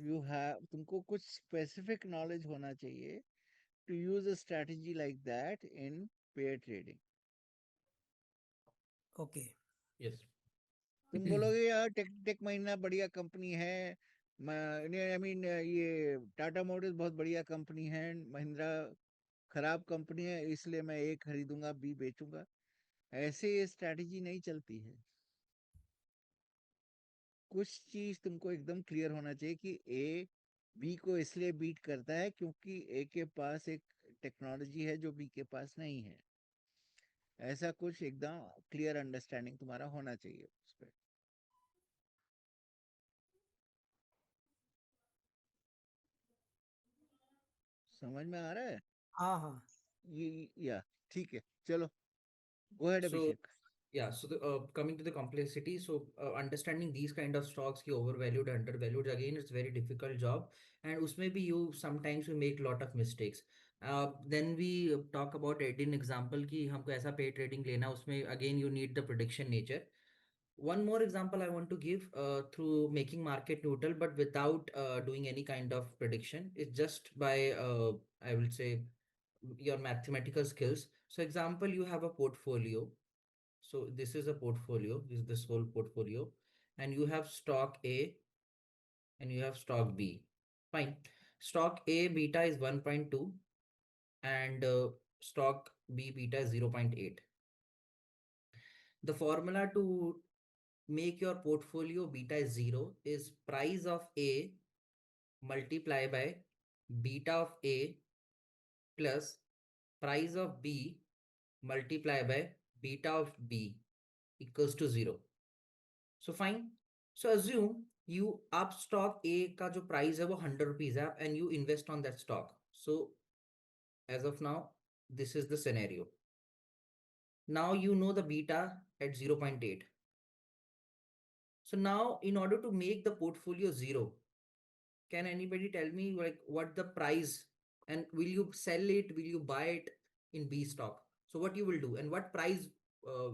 यू हैव, तुमको कुछ स्पेसिफिक नॉलेज होना चाहिए to use a strategy like that in pair trading. Okay. Yes. तुम बोलोगे यार टेक टेक महीना बढ़िया कंपनी है, आई मीन ये टाटा मोटर्स बहुत बढ़िया कंपनी है, महिंद्रा खराब कंपनी है इसलिए मैं ए खरीदूंगा बी बेचूंगा। ऐसे ये स्ट्रैटेजी नहीं चलती है। कुछ चीज तुमको एकदम क्लियर होना चाहिए कि ए बी को इसलिए बीट करता है क्योंकि ए के पास एक टेक्नोलॉजी है जो बी के पास नहीं है। ऐसा कुछ एकदम क्लियर अंडरस्टैंडिंग तुम्हारा होना चाहिए उस पे। समझ में आ रहा है? हाँ, हाँ। या ठीक है, चलो, go ahead So, Abhishek. yeah, so coming to the complexity, so understanding these kind of stocks, ki overvalued, undervalued, again, it's very difficult job, and usme bhi you sometimes we make lot of mistakes. Then we talk about Adrian example ki हमको ऐसा pay trading लेना, उसमें again you need the prediction nature. One more example I want to give through making market neutral, but without doing any kind of prediction. It's just by I will say your mathematical skills. So example, you have a portfolio. So this is a portfolio, this whole portfolio, and you have stock A and you have stock B. Fine. Stock A beta is 1.2 and stock B beta is 0.8. The formula to make your portfolio beta is 0 is price of A multiply by beta of A plus price of B multiply by beta of B equals to 0. So fine. So assume you up stock A का जो price है वो 100 rupees है and you invest on that stock. So as of now, this is the scenario. Now you know the beta at 0.8. So now in order to make the portfolio 0, can anybody tell me like what the price and will you sell it? Will you buy it in B stock? So what you will do and what price? Uh,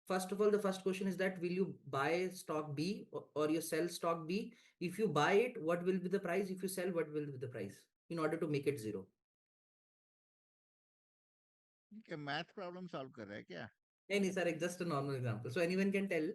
First of all, the first question is that will you buy stock B or you sell stock B? If you buy it, what will be the price? If you sell, what will be the price? In order to make it 0. क्या math problem solve कर रहा है क्या? Any sir, just a normal example. So anyone can tell.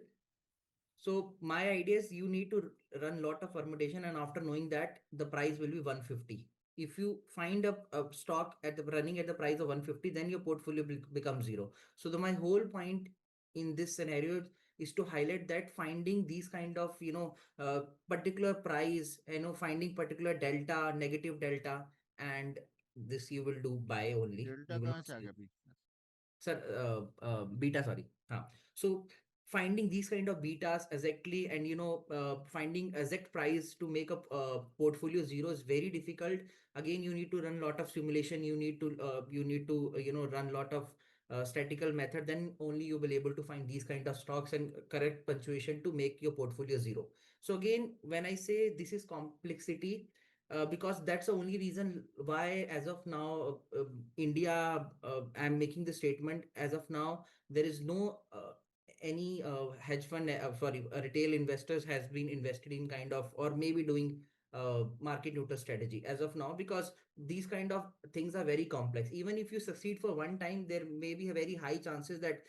So my idea is you need to run lot of permutation and after knowing that the price will be 150. If you find a stock at the running at the price of 150, then your portfolio becomes 0. So my whole point in this scenario is to highlight that finding these kind of particular price, finding particular delta, negative delta, and this you will do buy only. Delta You will कहाँ not से आ sell. गया अभी? Sir, beta, sorry. So finding these kind of betas exactly and finding exact price to make a portfolio 0 is very difficult. Again, you need to run lot of simulation. You need to run lot of statistical method. Then only you will able to find these kind of stocks and correct punctuation to make your portfolio 0. So again, when I say this is complexity, because that's the only reason why as of now India, I'm making the statement as of now there is no any hedge fund sorry retail investors has been invested in kind of or maybe doing market neutral strategy as of now, because these kind of things are very complex. Even if you succeed for one time, there may be a very high chances that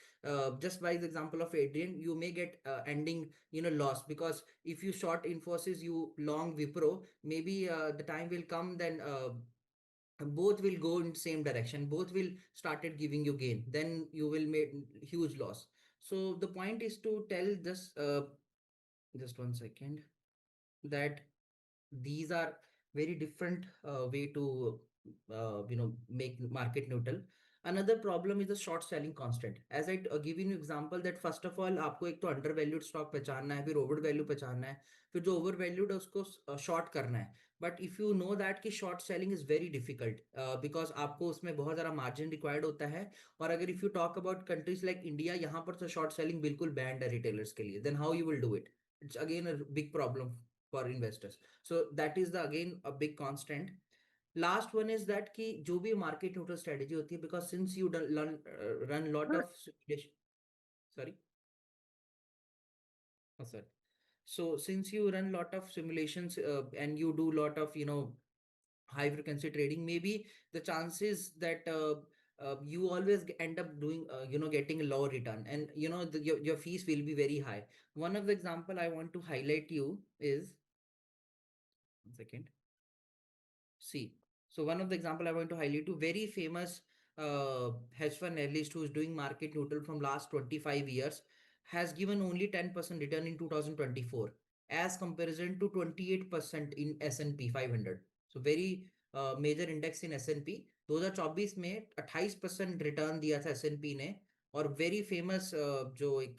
just by the example of Adrian, you may get ending loss, because if you short Infosys, you long Wipro, maybe the time will come then both will go in same direction, both will started giving you gain, then you will make huge loss. So the point is to tell this just one second, that these are very different way to make market neutral. Another problem is the short selling constant. As I give you an example, that first of all आपको एक तो undervalued stock पहचानना है, फिर overvalue पहचानना है, फिर जो overvalued है उसको short करना है. But if you know that कि short selling is very difficult because आपको उसमें बहुत ज़्यादा margin required होता है. और अगर if you talk about countries like India, यहाँ पर तो short selling बिल्कुल banned है retailers के लिए, then how you will do it? It's again a big problem for investors. So that is the again a big constant. Last one is that कि जो भी market neutral strategy होती है, because since you run lot of simulation, sorry, oh, sorry. So since you run lot of simulations and you do lot of high frequency trading, maybe the chances that you always end up doing getting a low return, and your fees will be very high. One of the example I want to highlight you is, one second. See, so one of the example I want to highlight to very famous hedge fund analyst who is doing market neutral from last 25 years has given only 10% return in 2024 as comparison to 28% in S&P 500. So very major index in S&P 2024 में 28% return दिया था S&P ने. और very famous जो एक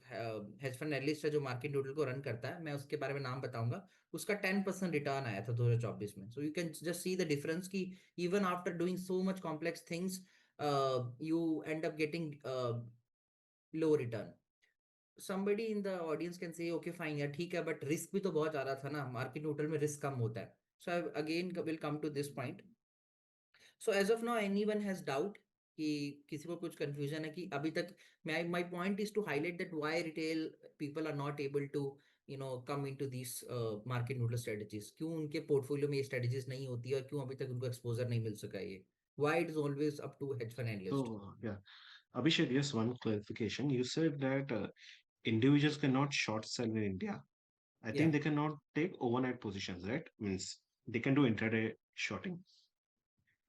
hedge fund analyst है जो market neutral को रन करता है, मैं उसके बारे में नाम बताऊंगा, उसका 10% रिटर्न आया था 2024 में. So you can just see the difference कि even after doing so much complex things you end up getting low return. Somebody in the audience can say okay fine यार ठीक है, but risk भी तो बहुत ज्यादा था ना, मार्केट न्यूट्रल में रिस्क कम होता है. So I again will come to this point. So as of now, anyone has doubt कि किसी को कुछ confusion है कि अभी तक, my point is to highlight that why retail people are not able to come into these market neutral strategies. क्यों उनके portfolio में ये strategies नहीं होती है और क्यों अभी तक उनको exposure नहीं मिल सका ये. Why it is always up to hedge fund analyst. So, yeah. Abhishek, yes, one clarification. You said that individuals cannot short sell in India. I Yeah. think they cannot take overnight positions, right? Means they can do intraday shorting.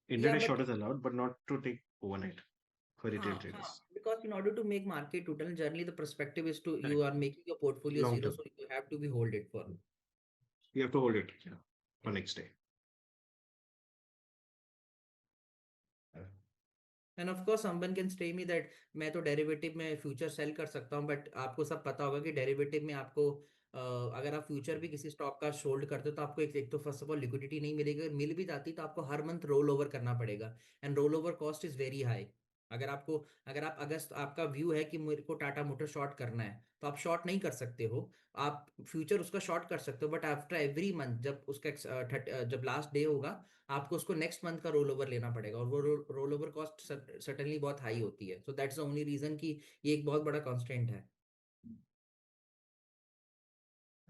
Yeah, Intraday but short is allowed, but not to take overnight for retail हाँ, traders. because in order to make market neutral, generally the perspective is to you Correct. are making your portfolio Long zero, term. so you have to be hold it for. You have to hold it, yeah, Yeah. for next day. End of course someone can stay me that मैं तो derivative में future cell कर सकता हूँ, but आपको सब पता होगा कि डेरिवेटिव में आपको अगर आप फ्यूचर भी किसी स्टॉक का होल्ड करते हो तो आपको एक तो फर्स्ट ऑफ ऑल लिक्विडिटी नहीं मिलेगी, अगर मिल भी जाती तो आपको हर मंथ रोल ओवर करना पड़ेगा, and role over cost is very high. अगर आप अगस्त आपका व्यू है कि मेरे को टाटा मोटर शॉर्ट करना है तो आप शॉर्ट नहीं कर सकते हो. आप फ्यूचर उसका शॉर्ट कर सकते हो, बट आफ्टर एवरी मंथ जब उसका जब लास्ट डे होगा आपको उसको नेक्स्ट मंथ का रोल ओवर लेना पड़ेगा, और वो रोल ओवर कॉस्ट सर्टेनली बहुत हाई होती है. So that's the only reason कि ये एक बहुत बड़ा कॉन्स्टेंट है.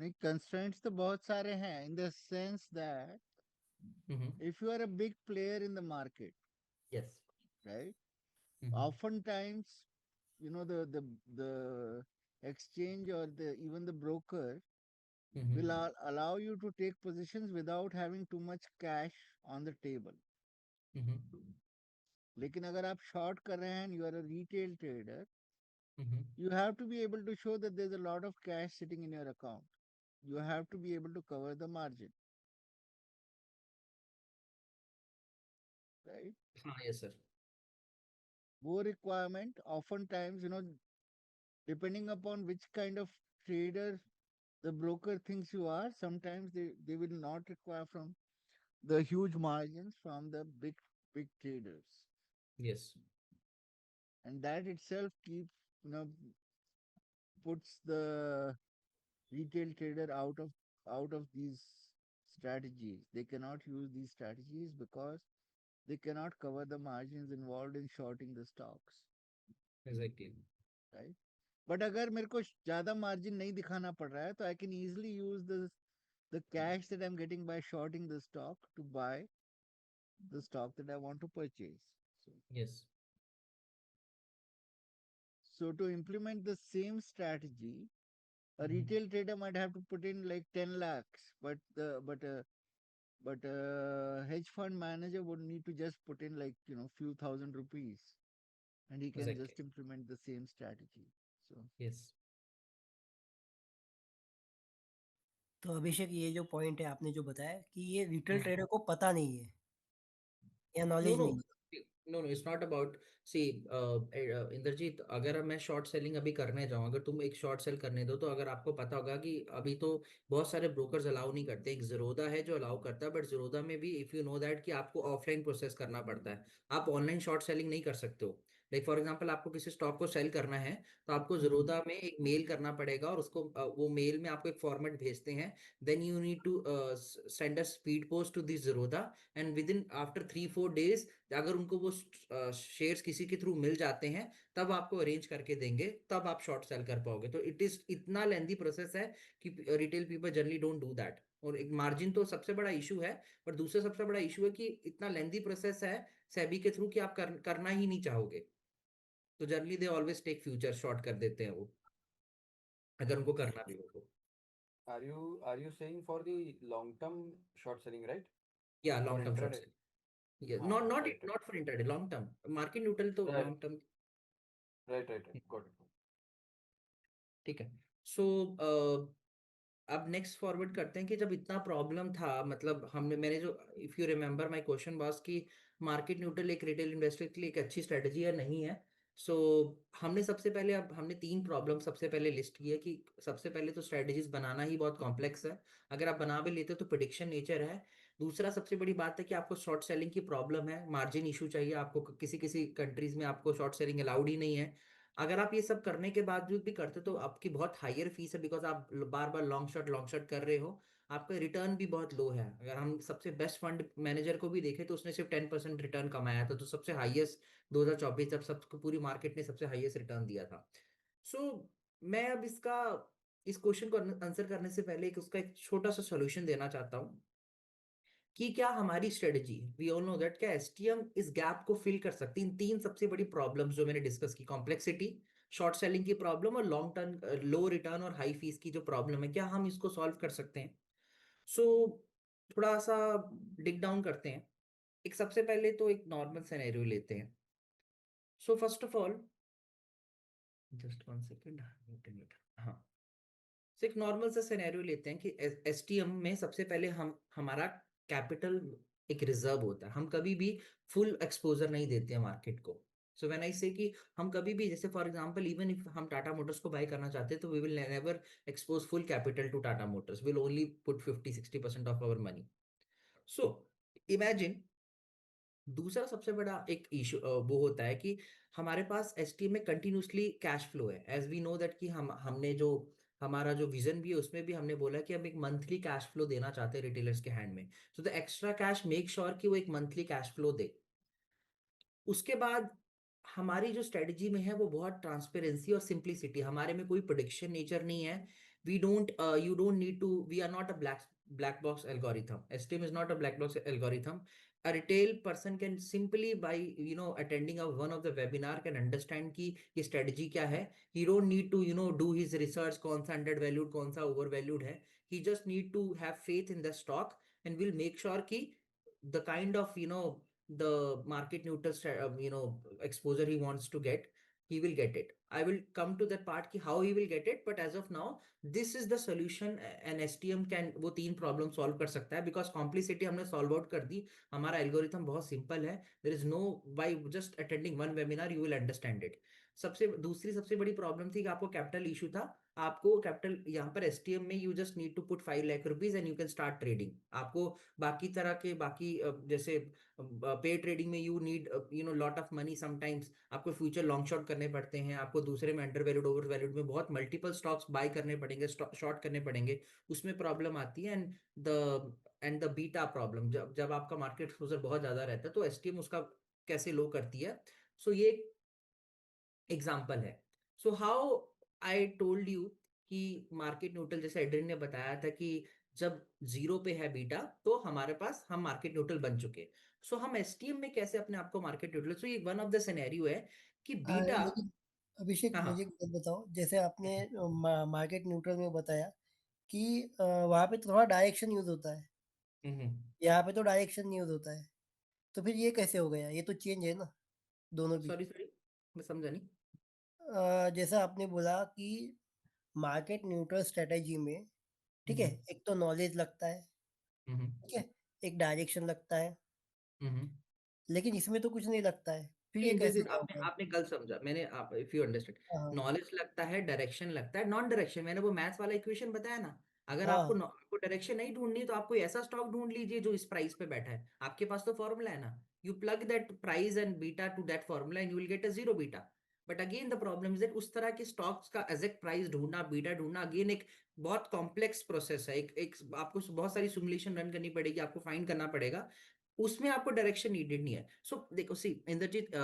नहीं, कंस्ट्रेंट्स तो बहुत सारे हैं in the sense that if you are a big player in the market, yes. right? Oftentimes, the exchange or the even the broker will allow you to take positions without having too much cash on the table. लेकिन अगर आप short कर रहे हैं and you are a retail trader, you have to be able to show that there's a lot of cash sitting in your account. You have to be able to cover the margin, right? हाँ, yes sir. More requirement, oftentimes, depending upon which kind of trader the broker thinks you are, sometimes they will not require from the huge margins from the big traders. Yes. And that itself keeps, puts the retail trader out of these strategies. They cannot use these strategies because they cannot cover the margins involved in shorting the stocks, exactly. right? But अगर मेरे को ज़्यादा margin नहीं दिखाना पड़ रहा है, तो I can easily use the cash that I'm getting by shorting the stock to buy the stock that I want to purchase. Yes. So to implement the same strategy, a retail trader might have to put in like 10 lakhs, but a hedge fund manager would need to just put in like few thousand rupees, and he can exactly. just implement the same strategy. So yes. तो अभिषेक, ये जो point है आपने जो बताया कि ये retail हम्म। Trader को पता नहीं है या नो नॉलेज नो नहीं है। No no, it's not about see Indrajit, अगर मैं शॉर्ट सेलिंग अभी करने जाऊं, अगर तुम एक शॉर्ट सेल करने दो, तो अगर आपको पता होगा कि अभी तो बहुत सारे ब्रोकर्स अलाउ नहीं करते, एक जीरोधा है जो अलाउ करता है, बट जीरोधा में भी इफ यू नो दैट कि आपको ऑफलाइन प्रोसेस करना पड़ता है, आप ऑनलाइन शॉर्ट सेलिंग नहीं कर सकते हो। लाइक फॉर एग्जांपल, आपको किसी स्टॉक को सेल करना है, तो आपको हम्म। जीरोधा में एक मेल करना पड़ेगा, और उसको वो मेल में आपको एक फॉर्मेट भेजते हैं, then you need to send a speed post to this Zerodha, and within after 3-4 days अगर उनको वो शेयर्स किसी के थ्रू मिल जाते हैं, तब आपको अरेंज करके देंगे, तब आप शॉर्ट सेल कर पाओगे। तो इट इज इतना लेंदी प्रोसेस है कि retail people generally don't do that. और एक मार्जिन तो सबसे बड़ा इशू है, पर दूसरा सबसे बड़ा इशू है कि इतना लेंदी प्रोसेस है सेबी के थ्रू कि आप करना ही नहीं चाहोगे। तो generally they always take future short कर देते हैं वो, अगर उनको करना भी हो तो। Are you saying for the long term short selling, right? या For long term short intraday? Sell, या हाँ, not not right, right, not for intraday, long term market neutral तो right, long term. right. Got it. ठीक है। सो अब next forward करते हैं कि जब इतना प्रॉब्लम था, मतलब हमने मैंने जो, if you remember my question was कि मार्केट न्यूट्रल एक रिटेल इन्वेस्टर के लिए एक अच्छी स्ट्रेटजी है नहीं है। सो हमने सबसे पहले, अब हमने 3 प्रॉब्लम सबसे पहले लिस्ट की है कि सबसे पहले तो स्ट्रेटजीज बनाना ही बहुत कॉम्प्लेक्स है, अगर आप बना भी लेते हो तो प्रिडिक्शन नेचर है। दूसरा सबसे बड़ी बात है कि आपको शॉर्ट सेलिंग की प्रॉब्लम है, मार्जिन इशू चाहिए आपको, किसी किसी कंट्रीज में आपको शॉर्ट सेलिंग अलाउड ही नहीं है। अगर आप ये सब करने के बावजूद भी करते हो तो आपकी बहुत हायर फीस है, बिकॉज आप बार बार लॉन्ग शॉट कर रहे हो, आपका रिटर्न भी बहुत लो है। अगर हम सबसे बेस्ट फंड मैनेजर को भी देखें तो उसने सिर्फ 10% रिटर्न कमाया था, तो सबसे हाईएस्ट 2024 जब सबको पूरी मार्केट ने सबसे हाईएस्ट रिटर्न दिया था। सो मैं अब इसका, इस क्वेश्चन को आंसर करने से पहले एक उसका एक छोटा सा सोल्यूशन देना चाहता हूँ कि क्या हमारी strategy, we all know that, क्या एसटीएम इस गैप को फिल कर सकती है, इन 3 सबसे बड़ी प्रॉब्लम्स जो मैंने डिस्कस की, कॉम्प्लेक्सिटी, शॉर्ट सेलिंग की प्रॉब्लम, और लॉन्ग टर्म लो रिटर्न और हाई फीस की जो प्रॉब्लम है, क्या हम इसको सॉल्व कर सकते हैं? सो थोड़ा सा डिग डाउन करते हैं। एक सबसे पहले तो एक नॉर्मल सिनेरियो लेते हैं। So first of all, just 1 second, हाँ, तो एक नॉर्मल सा सिनेरियो लेते हैं कि एसटीएम में सबसे पहले हम हमारा कैपिटल एक रिजर्व होता है, हम कभी भी फुल एक्सपोजर नहीं देते हैं मार्केट को। सो व्हेन आई से कि हम कभी भी, जैसे फॉर एग्जांपल, इवन इफ हम टाटा मोटर्स को बाय करना चाहते हैं, तो we will never expose full capital to Tata Motors, will only put 50-60% of our money. So imagine, दूसरा सबसे बड़ा एक इशू वो होता है कि हमारे पास एसटीएम में कंटिन्यूसली कैश फ्लो है, एज वी नो दैट कि हमने जो हमारा जो विजन भी है उसमें भी हमने बोला कि हम एक मंथली कैश फ्लो देना चाहते हैं रिटेलर्स के हैंड में। So the extra cash make sure कि वो एक मंथली कैश फ्लो दे। उसके बाद हमारी जो स्ट्रेटजी में है वो बहुत ट्रांसपेरेंसी और सिंप्लिसिटी, हमारे में कोई प्रोडिक्शन नेचर नहीं है। We don't you don't need to, we are not a black box algorithm. STM is not a black box algorithm. A retail person can simply by attending a one of the webinar can understand कि ये strategy क्या है। He don't need to do his research कौन सा undervalued कौन सा overvalued है। He just need to have faith in the stock and will make sure कि the kind of the market neutral exposure he wants to get, he will get it. I will come to that part ki how he will get it, but as of now this is the solution, and STM can वो 3 problem solve कर सकता है, because complexity हमने solve out कर दी। हमारा algorithm बहुत simple है, there is no, by just attending one webinar you will understand it. दूसरी सबसे बड़ी प्रॉब्लम थी कि आपको कैपिटल इशू था। आपको कैपिटल यहाँ पर एसटीएम में you just need to put 5 lakh rupees and you can start trading. आपको बाकी तरह के बाकी जैसे पे ट्रेडिंग में you need lot of money, sometimes आपको फ्यूचर लॉन्ग शॉर्ट करने पड़ते हैं, आपको दूसरे में अंडर वैल्यूड ओवर वैल्यूड में बहुत मल्टीपल स्टॉक्स बाय करने पड़ेंगे, शॉर्ट करने पड़ेंगे, उसमें प्रॉब्लम आती है। एंड द बीटा प्रॉब्लम, जब जब आपका मार्केट एक्सपोजर बहुत ज्यादा रहता है तो एसटीएम उसका कैसे लो करती है। सो ये एग्जाम्पल है। So how I told you कि मार्केट न्यूट्रल, जैसे एड्रिन ने बताया था कि जब जीरो पे है बीटा तो हमारे पास हम मार्केट न्यूट्रल बन चुके। सो हम एसटीएम में कैसे अपने आप को मार्केट न्यूट्रल, सो ये वन ऑफ द सिनेरियो है कि बीटा। लेकिन अभिषेक, हाँ मुझे हाँ। एक बात बताओ, जैसे आपने मार्केट न्यूट्रल में बताया कि वहाँ पे तो थोड़ा डायरेक्शन यूज होता है, यहाँ पे तो डायरेक्शन यूज होता है, तो फिर ये कैसे हो गया? ये तो चेंज है ना दोनों भी। सॉरी सॉरी, मैं समझा नहीं। जैसा आपने बोला कि मार्केट न्यूट्रल स्ट्रेटेजी में ठीक है, एक तो नॉलेज लगता है, हम्म ठीक है, एक डायरेक्शन लगता है, हम्म लेकिन इसमें तो कुछ नहीं लगता है, फिर नहीं, ये कैसे इंद्रजीत, आपने होगा? आपने गलत समझा। मैंने आप इफ यू अंडरस्टैंड, हाँ नॉलेज लगता है, डायरेक्शन लगता है, नॉन डायरेक्शन मैंने वो मैथ्स वाला इक्वेशन बताया ना। अगर हाँ आपको डायरेक्शन नहीं ढूंढनी तो आप कोई ऐसा स्टॉक ढूंढ लीजिए जो इस प्राइस पे बैठा है। आपके पास तो फॉर्मूला है ना, you plug that price and beta two that formula and you will get a zero beta. But again the problem is that उस तरह के स्टॉक्स का एग्जैक्ट प्राइस ढूंढना, बीटा ढूंढना, अगेन एक बहुत कॉम्प्लेक्स प्रोसेस है। एक आपको बहुत सारी सिमुलेशन रन करनी पड़ेगी, आपको फाइंड करना पड़ेगा। उसमें आपको डायरेक्शन नीडेड नहीं है। सो देखो, सी इंद्रजीत,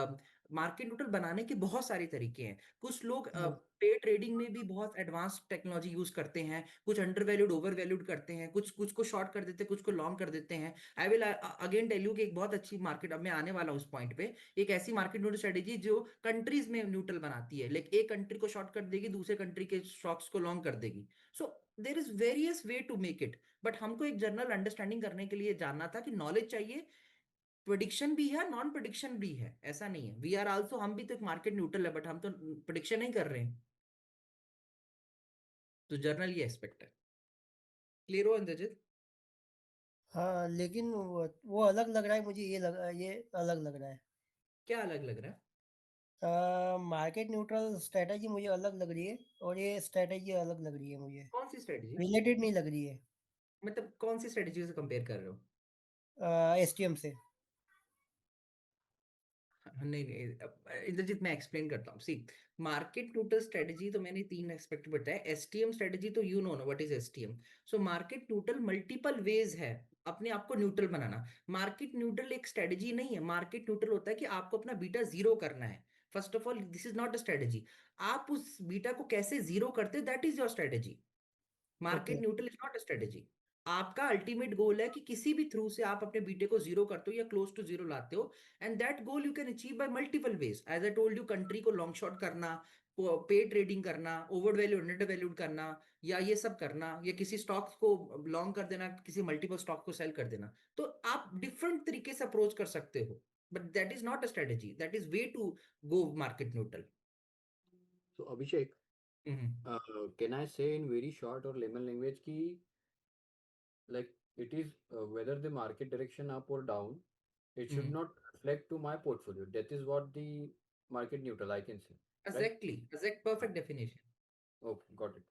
मार्केट न्यूट्रल बनाने के बहुत सारे तरीके हैं। कुछ लोग हम्म, पे ट्रेडिंग में भी बहुत एडवांस टेक्नोलॉजी यूज करते हैं, कुछ अंडर वैल्यूड ओवर वैल्यूड करते हैं, कुछ कुछ को शॉर्ट कर देते हैं, कुछ को लॉन्ग कर देते हैं। I will again tell you कि एक बहुत अच्छी मार्केट, अब मैं आने वाला हूँ उस पॉइंट पे, एक ऐसी मार्केट न्यूट्रल स्ट्रेटेजी जो कंट्रीज में न्यूट्रल बनाती है, लाइक एक कंट्री को शॉर्ट कर देगी, दूसरे कंट्री के स्टॉक्स को लॉन्ग कर देगी। So there is various way to make it. But हमको एक जनरल अंडरस्टैंडिंग करने के लिए जानना था कि नॉलेज चाहिए, प्रिडिक्शन भी है, नॉन प्रिडिक्शन भी है। ऐसा नहीं है, वी आर आल्सो, हम भी तो एक मार्केट न्यूट्रल है, बट हम तो प्रिडिक्शन नहीं कर रहे हैं। तो जर्नल ये एस्पेक्ट है। क्लियर हो इंद्रजीत? हाँ, लेकिन वो अलग लग रहा है मुझे, ये अलग लग रहा है। क्या अलग लग रहा है? मार्केट न्यूट्रल स्ट्रेटजी मुझे अलग लग रही है, और ये स्ट्रेटजी अलग लग रही है मुझे, कौन सी स्ट्रेटजी? रिलेटेड नहीं लग रही है। मतलब कौन सी स्ट्रेटजी से कंपेयर कर रहे हो? एसटीएम से। नहीं नहीं, इंद्रजीत मैं एक्सप्लेन करता हूँ। सी, मार्केट न्यूट्रल स्ट्रेटजी तो मैंने तीन एस्पेक्ट बताया। एसटीएम स्ट्रेटजी तो you know what is STM. So market neutral multiple ways है अपने आप को न्यूट्रल बनाना। मार्केट न्यूट्रल एक स्ट्रेटजी नहीं है। मार्केट न्यूट्रल होता है कि आपको अपना बीटा जीरो करना है। First of all, this is not a strategy. आप उस बीटा को कैसे जीरो करते, that is your strategy. Okay. Market neutral is not a strategy. आपका अल्टीमेट गोल है कि किसी भी थ्रू से आप अपने बीटे को जीरो करते हो या क्लोज टू जीरो लाते हो। And that goal you can achieve by multiple ways, as I told you, country को लॉन्ग शॉट करना, पे ट्रेडिंग करना, ओवर वैल्यू अंडर वैल्यूड करना, या ये सब करना, या किसी स्टॉक्स को लॉन्ग कर देना, किसी मल्टीपल स्टॉक को सेल कर देना। तो आप डिफरेंट तरीके से अप्रोच कर सकते हो, but that is not a strategy, that is way to go market neutral. So Abhishek, can I say in very short or layman language ki like it is whether the market direction up or down, it should not reflect to my portfolio. That is what the market neutral I can say, right? Exactly, exact, perfect definition. Okay, got it.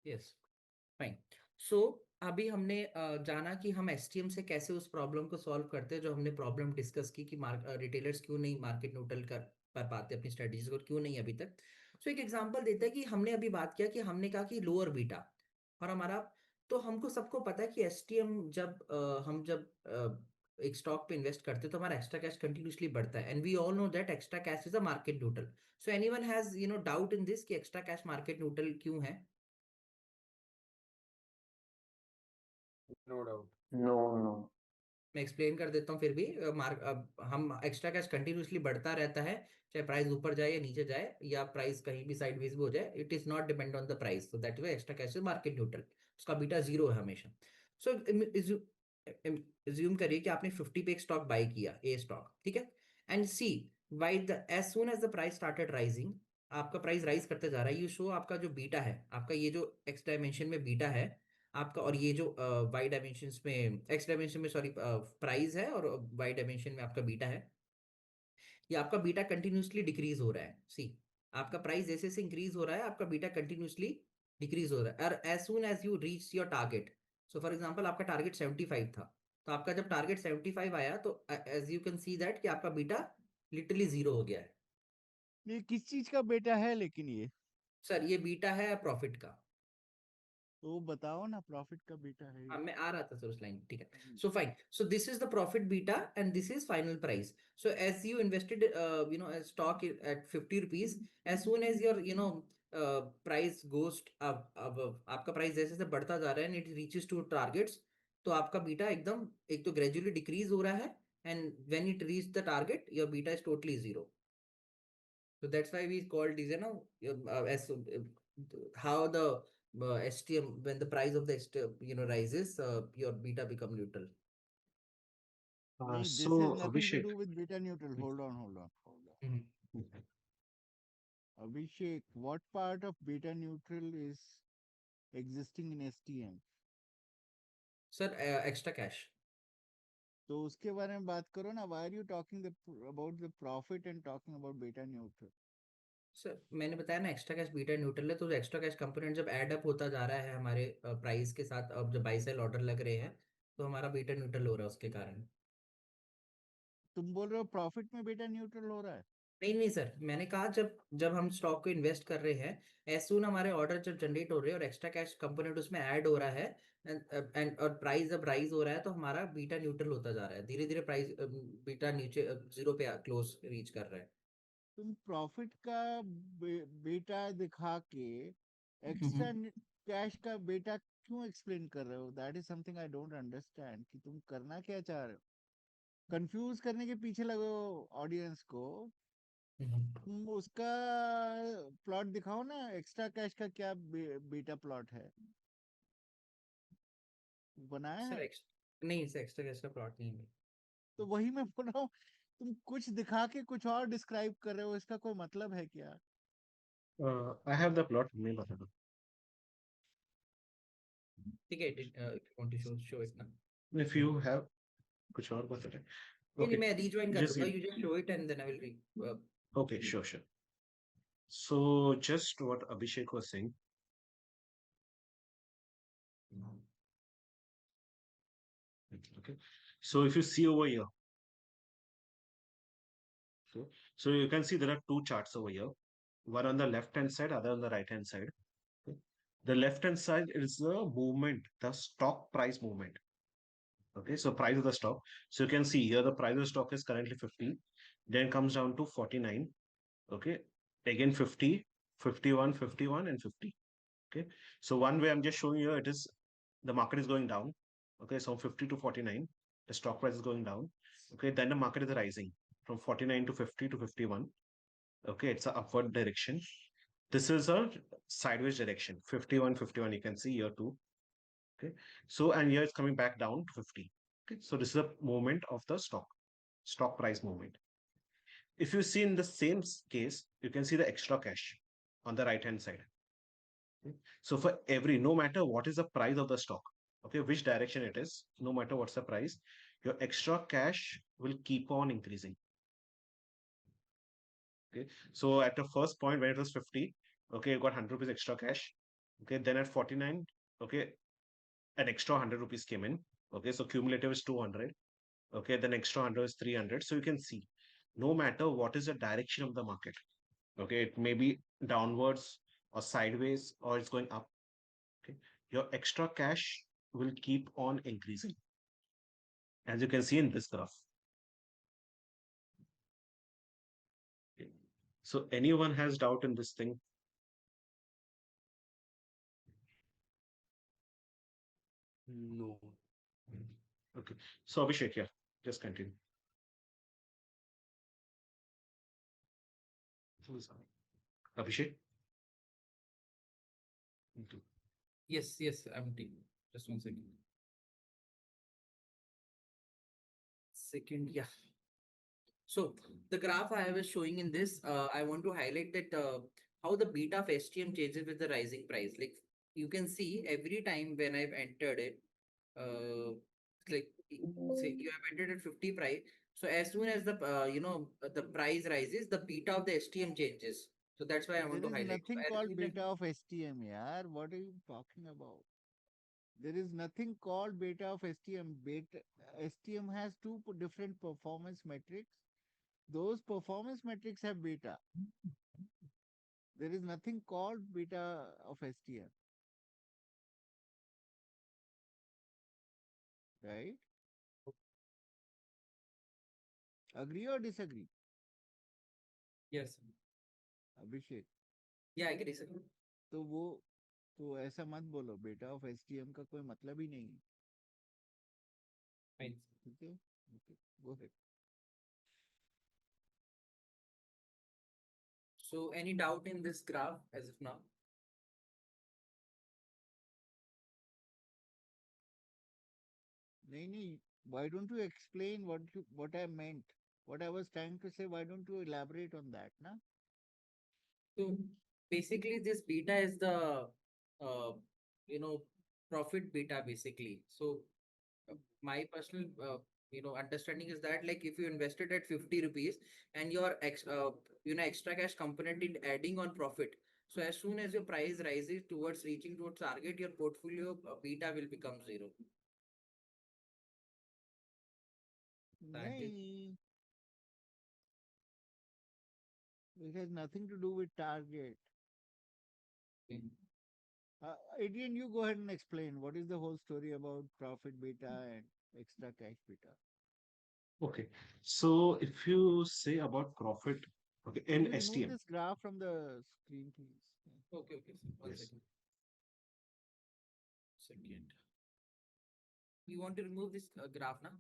Yes, fine. So अभी हमने जाना कि हम STM से कैसे उस problem को solve करते हैं, जो हमने प्रॉब्लम डिस्कस की कि रिटेलर्स क्यों नहीं मार्केट न्यूट्रल कर पाते अपनी स्ट्रेटजीज को, क्यों नहीं अभी तक। सो एक एग्जांपल देते हैं कि हमने अभी बात किया कि हमने कहा कि लोअर बीटा और हमारा, तो हमको सबको पता है कि एसटीएम जब हम जब एक स्टॉक पे इन्वेस्ट करते हैं तो हमारा एक्स्ट्रा कैश कंटिन्यूसली बढ़ता है, and we all know that extra cash is a market neutral. So anyone has doubt in this कि एक्स्ट्रा कैश मार्केट न्यूट्रल क्यों है? No doubt. No, no. मैं एक्सप्लेन कर देता हूँ फिर भी। मार्क अब हम एक्स्ट्रा कैश कंटिन्यूसली बढ़ता रहता है, चाहे प्राइस ऊपर जाए या नीचे जाए, या प्राइस कहीं भी साइडवेज भी हो जाए, it is not depend on the price, so that is extra cash is market neutral. उसका बीटा जीरो है हमेशा। सो एज्यूम करिए कि आपने 50 पे एक स्टॉक बाय किया, ए स्टॉक, ठीक है। And see, why the as soon as the price started rising, आपका प्राइस राइज करते जा रहा है, यू शो आपका जो बीटा है, आपका ये जो एक्स डायमेंशन में बीटा है आपका, और ये जो वाई डायमेंशन में, एक्स डायमेंशन में सॉरी प्राइस है, और वाई डायमेंशन में आपका बीटा है, ये आपका बीटा कंटिन्यूसली डिक्रीज हो रहा है। सी, आपका प्राइस जैसे जैसे इंक्रीज हो रहा है, आपका बीटा कंटिन्यूसली डिक्रीज हो रहा है, और as soon as you reach your target, so for example आपका टारगेट 75 था, तो आपका जब टारगेट 75 आया तो as you can see that कि आपका बीटा लिटरली जीरो हो गया है। ये किस चीज का बेटा है लेकिन ये? सर, ये बीटा है प्रॉफिट का। तो बताओ ना, प्रॉफिट का बेटा है हाँ, ये। मैं आ रहा था सर उस लाइन, ठीक है। Hmm, so fine, so this is the profit beta and this is final price. So as you invested stock at 50 rupees, as soon as your price goes up आपका प्राइस जैसे जैसे बढ़ता जा रहा है and it reaches to targets, तो आपका beta एकदम एक तो ग्रेजुअली डिक्रीज हो रहा है, and when it reach the target your beta is totally zero. So that's why we called is, as how the STM, when the price of the STM, rises, your beta become neutral. नहीं, this is So nothing to Abhishek, do with beta neutral. Hold on, hold on, hold on. Mhm. Abhishek, what part of beta neutral is existing in STM? Sir extra cash. तो उसके बारे में बात करो ना. Why are you talking about the profit and talking about beta neutral? Sir मैंने बताया ना एक्स्ट्रा कैश बीटा न्यूट्रल है, तो एक्स्ट्रा कैश कंपोनेंट जब ऐड अप होता जा रहा है हमारे प्राइस के साथ, अब जब बाई सेल ऑर्डर लग रहे हैं तो हमारा बीटा न्यूट्रल हो रहा है उसके कारण। तुम बोल रहे हो प्रॉफिट में बेटा न्यूट्रल हो रहा है. नहीं नहीं सर, मैंने कहा जब जब हम स्टॉक को इन्वेस्ट कर रहे हैं, एज सून हमारे ऑर्डर जब जनरेट हो रहे हैं और एक्स्ट्रा कैश कंपोनेंट उसमें ऐड हो रहा है, एंड और प्राइस जब राइज हो रहा है, तो हमारा बीटा न्यूट्रल होता जा रहा है धीरे धीरे, प्राइस बीटा नीचे जीरो पे क्लोज रीच कर रहा है। तुम प्रॉफिट का बेटा दिखा के एक्स्ट्रा हम्म। कैश का बेटा क्यों एक्सप्लेन कर रहे हो? That is something I don't understand कि तुम करना क्या चाह रहे हो. कंफ्यूज करने के पीछे लगे हो ऑडियंस को. तुम उसका प्लॉट दिखाओ ना. एक्स्ट्रा कैश का क्या बेटा प्लॉट है बनाया सर है? नहीं सर, एक्स्ट्रा कैश का प्लॉट नहीं है। तो वही मैं बोल रहा हूँ. तुम कुछ दिखा के कुछ और डिस्क्राइब कर रहे हो. इसका कोई मतलब है क्या? I have the plot. मैं बता दूँ. ठीक है, वांट टू शो इट ना। If you have कुछ और बता रहे. नहीं नहीं, Okay, मैं रीजॉइन कर just लूंगा, give. You just show it and then I will री। Okay, sure, sure. So just what Abhishek was saying. Okay. So if you see over here, so you can see there are two charts over here. One on the left hand side, other on the right hand side. Okay. The left hand side is the movement, the stock price movement. Okay, so price of the stock. So you can see here the price of the stock is currently 50, then comes down to 49. Okay, again 50, 51, 51, and 50. Okay, so one way I'm just showing you, it is the market is going down. Okay, so 50 to 49, the stock price is going down. Okay, then the market is rising from 49 to 50 to 51. Okay, it's an upward direction. This is a sideways direction, 51, 51. You can see here too. Okay, so and here it's coming back down to 50. Okay, so this is a movement of the stock price movement. If you see in the same case, you can see the extra cash on the right hand side. Okay? So for every, no matter what is the price of the stock, okay, which direction it is, no matter what's the price, your extra cash will keep on increasing. Okay, so at the first point when it was 50, okay, you got 100 rupees extra cash. Okay, then at 49, okay, an extra 100 rupees came in. Okay, so cumulative is 200. Okay, then extra 100 is 300. So you can see no matter what is the direction of the market, okay, it may be downwards or sideways or it's going up. Okay, your extra cash will keep on increasing, as you can see in this graph. Okay. So anyone has doubt in this thing? No. Okay, so Abhishek, yeah, just continue. Abhishek. Yes, I'm taking. Just 1 second. Second, yeah. So the graph I was showing in this, I want to highlight that how the beta of STM changes with the rising price. Like you can see every time when I've entered it, like say you have entered at 50 price. So as soon as the the price rises, the beta of the STM changes. So that's why I want There to is highlight. So nothing as called soon as beta of STM, yaar. What are you talking about? There is nothing called beta of STM. Beta STM has two different performance metrics. Those performance metrics have beta. There is nothing called beta of STM, right? Agree or disagree, yes, Abhishek? yeah, I agree, sir. तो वो तो ऐसा मत बोलो. बेटा of STM का कोई मतलब ही नहीं है. Fine. ठीक है. Okay, go ahead. So any doubt in this graph as of now? नहीं नहीं. Why don't you explain what I meant? What I was trying to say. Why don't you elaborate on that, na? So basically, this beta is the uh, you know profit beta basically. So my personal understanding is that, like, if you invested at 50 rupees and your extra cash component in adding on profit, so as soon as your price rises towards reaching towards target, your portfolio beta will become zero. That is. नहीं, it has nothing to do with target. Adrian, you go ahead and explain what is the whole story about profit beta and extra cash beta. Okay. So if you say about profit, okay, Can in you remove STM, this graph from the screen, please? Okay, sir. One yes, second. You want to remove this graph now?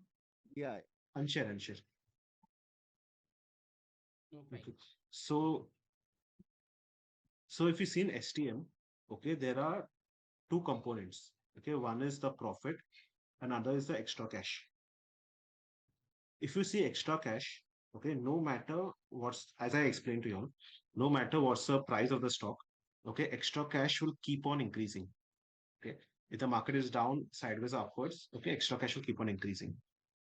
Yeah. unshare. No, fine. Okay. So if you see in STM, okay, there are two components. Okay, one is the profit, another is the extra cash. If you see extra cash, okay, no matter what's, as I explained to you all, no matter what's the price of the stock, okay, extra cash will keep on increasing. Okay, if the market is down, sideways, or upwards, okay, extra cash will keep on increasing.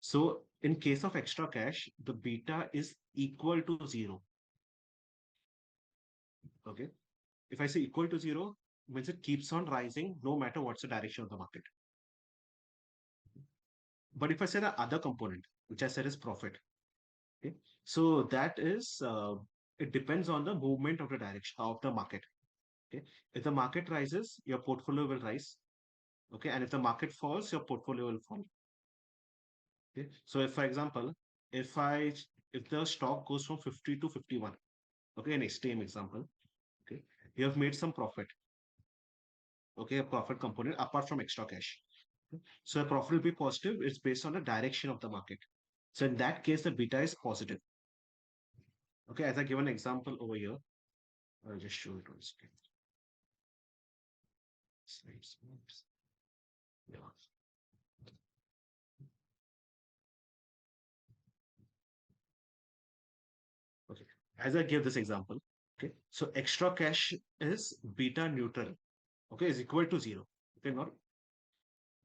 So in case of extra cash, the beta is equal to zero. Okay, if I say equal to zero, means it keeps on rising no matter what's the direction of the market. But if I say the other component, which I said is profit, okay, so that is it depends on the movement of the direction of the market. Okay, if the market rises, your portfolio will rise. Okay, and if the market falls, your portfolio will fall. Okay, so if, for example, if the stock goes from 50 to 51, okay, an extreme example, okay, you have made some profit. Okay, a profit component apart from extra cash. So a profit will be positive. It's based on the direction of the market. So in that case, the beta is positive. Okay, as I give an example over here, I'll just show it on screen. Slides. Oops. Yeah. Okay, as I give this example, okay, so extra cash is beta neutral. Okay, is equal to zero. Okay, not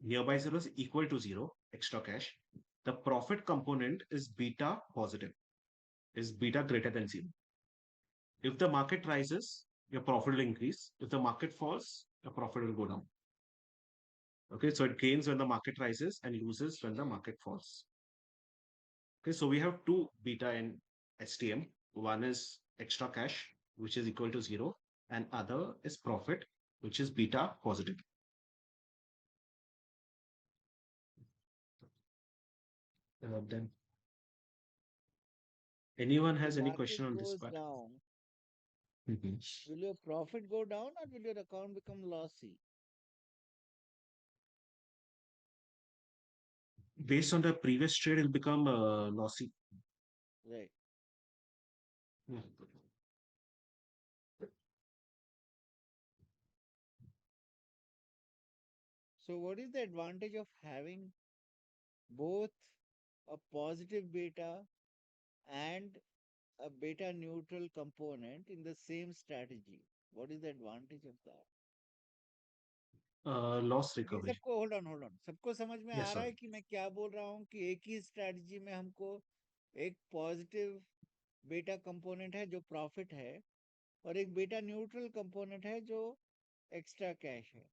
nearby zero is equal to zero. Extra cash. The profit component is beta positive. Is beta greater than zero. If the market rises, your profit will increase. If the market falls, your profit will go down. Okay, so it gains when the market rises and loses when the market falls. Okay, so we have two beta in STM. One is extra cash, which is equal to zero, and other is profit, which is beta positive. Then anyone has any question on this part? Down, Mhm. will your profit go down or will your account become lossy? Based on the previous trade, it'll become lossy. Right. Hmm. So what is the advantage of having both a positive beta and a beta neutral component in the same strategy? What is the advantage of that? Loss ये recovery. सबको hold on सबको समझ में Yes, आ रहा sir. है कि मैं क्या बोल रहा हूँ कि एक ही स्ट्रेटजी में हमको एक पॉजिटिव बेटा कंपोनेंट है जो प्रॉफिट है और एक बेटा न्यूट्रल कंपोनेंट है जो एक्स्ट्रा कैश है.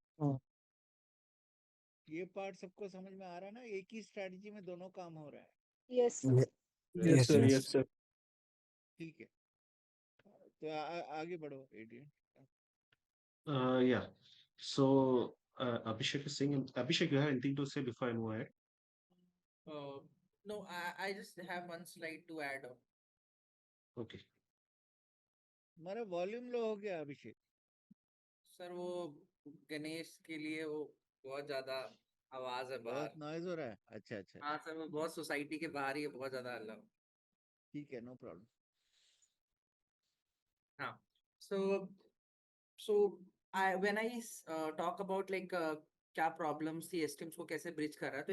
ये पार्ट सबको समझ में आ रहा है ना? एक ही स्ट्रेटजी में दोनों काम हो रहा है. Yes, sir. Yes, sir. Yes, sir. ठीक है, तो आगे बढ़ो Adrian. Yeah. So Abhishek is saying. Abhishek, you have anything to say before I move ahead? No, I just have one slide to add on. Okay. हमारा volume low हो गया अभिषेक. Sir वो गणेश के लिए वो बहुत ज्यादा आवाज है बाहर. बहुत नॉइज हो रहा है. अच्छा अच्छा, हाँ सर, वो बहुत सोसाइटी के बाहर ही है, बहुत ज्यादा हल्ला. ठीक है, नो प्रॉब्लम. हाँ, so I when I talk about like क्या प्रॉब्लम्स थी, एस्टिम्स को कैसे ब्रिज कर रहा है, तो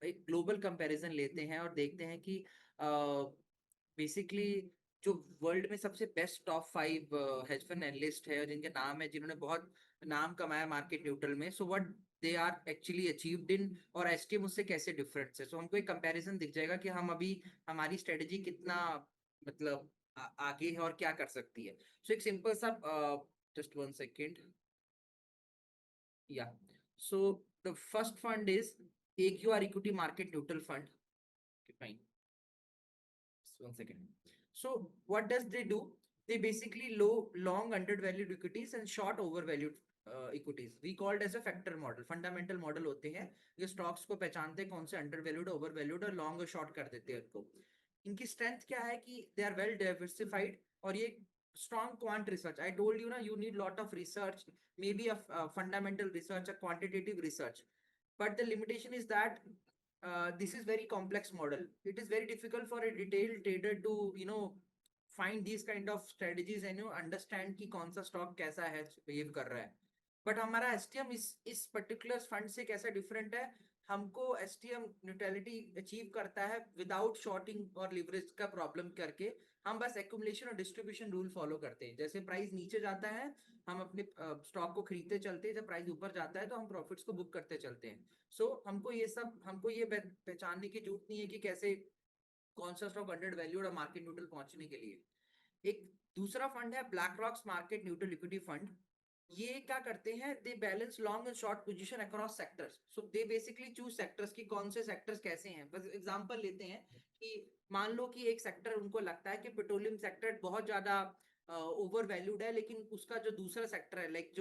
एक ग्लोबल कंपैरिजन लेते हैं और देखते हैं कि बेसिकली जो वर्ल्ड में सबसे best top 5 hedge fund analyst है, जिनके नाम है, जिन्होंने बहुत नाम कमाया मार्केट न्यूट्रल में. So what they are actually achieved in, और एसटीएम उससे कैसे डिफरेंट है। सो हमको एक कंपैरिजन दिख जाएगा कि हम अभी हमारी स्ट्रेटेजी कितना मतलब आगे है और क्या कर सकती है। सो एक सिंपल सा just 1 second. Yeah. So the first fund is AQR equity market neutral fund. Okay, fine. Just 1 second. So what does they do? They basically long undervalued equities and short overvalued equities. We called as a factor model. Fundamental model होते हैं ये stocks को पहचानते हैं कौन से undervalued, overvalued और long और short कर देते हैं उनको। इनकी strength क्या है कि they are well diversified और ये strong quant research. I told you ना, you need lot of research, maybe a fundamental research, a quantitative research. But the limitation is that this is very complex model. It is very difficult for a retail trader to find these kind of strategies and understand कि कौन सा stock कैसा है behave कर रहा है। But हमारा STM इस पर्टिकुलर फंड से कैसा डिफरेंट है, हमको एसटीएम न्यूट्रलिटी अचीव करता है विदाउट शॉर्टिंग और लिवरेज का प्रॉब्लम करके। हम बस एक्यूमुलेशन और डिस्ट्रीब्यूशन रूल फॉलो करते हैं। जैसे प्राइस नीचे जाता है हम अपने स्टॉक को खरीदते चलते हैं, जब प्राइस ऊपर जाता है तो हम प्रॉफिट्स को बुक करते चलते हैं। सो हमको ये पहचानने की जरूरत नहीं है कि कैसे कौन सा स्टॉक अंडर वैल्यूड और मार्केट न्यूट्रल पहुंचने के लिए। एक दूसरा फंड है BlackRock's market neutral equity fund. ये क्या करते हैं, they balance long and short position across sectors. So they basically choose sectors की कौन से सेक्टर्स कैसे हैं। बस एग्जांपल लेते हैं कि मान लो कि एक सेक्टर उनको लगता है कि पेट्रोलियम सेक्टर बहुत ज्यादा ओवर वैल्यूड है, लेकिन उसका जो दूसरा सेक्टर है लाइक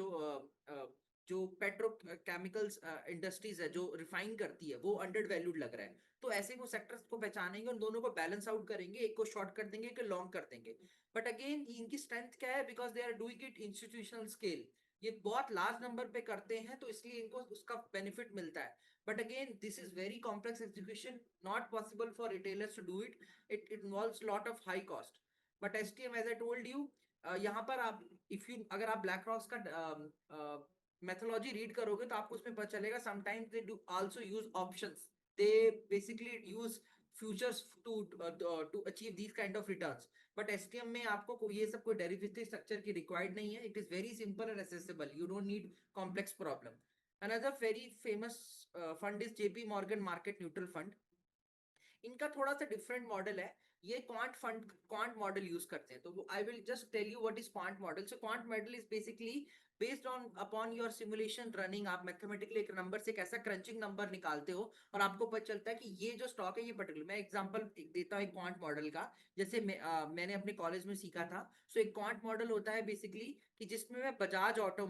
जो पेट्रोकेमिकल्स इंडस्ट्रीज है जो रिफाइन करती है वो अंडर वैल्यूड लग रहा है। तो ऐसे वो सेक्टर्स को पहचानेंगे, उन दोनों को बैलेंस आउट करेंगे, एक को शॉर्ट कर देंगे, एक को लॉन्ग कर देंगे। बट अगेन इनकी स्ट्रेंथ क्या है, because they are doing it institutional scale, ये बहुत लार्ज नंबर पे करते हैं तो इसलिए इनको उसका बेनिफिट मिलता है। But again this is very complex execution, not possible for retailers to do it, it involves lot of high cost. But STM as I told you, यहाँ पर आप अगर आप ब्लैक रॉक्स का मेथोलॉजी रीड करोगे तो आपको उसमें पता चलेगा sometimes they do also use options, they basically use futures to achieve these kind of returns. But STM में आपको ये सब कोई डेरिवेटिव स्ट्रक्चर की रिक्वायर्ड नहीं है। It is very simple and accessible, you don't need complex problem. Another very famous fund is JP Morgan market neutral fund. इनका थोड़ा सा डिफरेंट मॉडल है, ये क्वांट मॉडल यूज करते हैं। तो I will just tell you what is quant model. So quant model is basically based on upon your simulation running. आप mathematically एक नंबर से कैसा क्रंचिंग नंबर निकालते हो और आपको पता चलता है कि ये जो स्टॉक है ये पर्टिकुलर। मैं एग्जांपल देता हूँ एक क्वांट मॉडल का, जैसे मैंने अपने कॉलेज में सीखा था। सो एक क्वांट मॉडल होता है बेसिकली कि जिसमें मैं बजाज ऑटो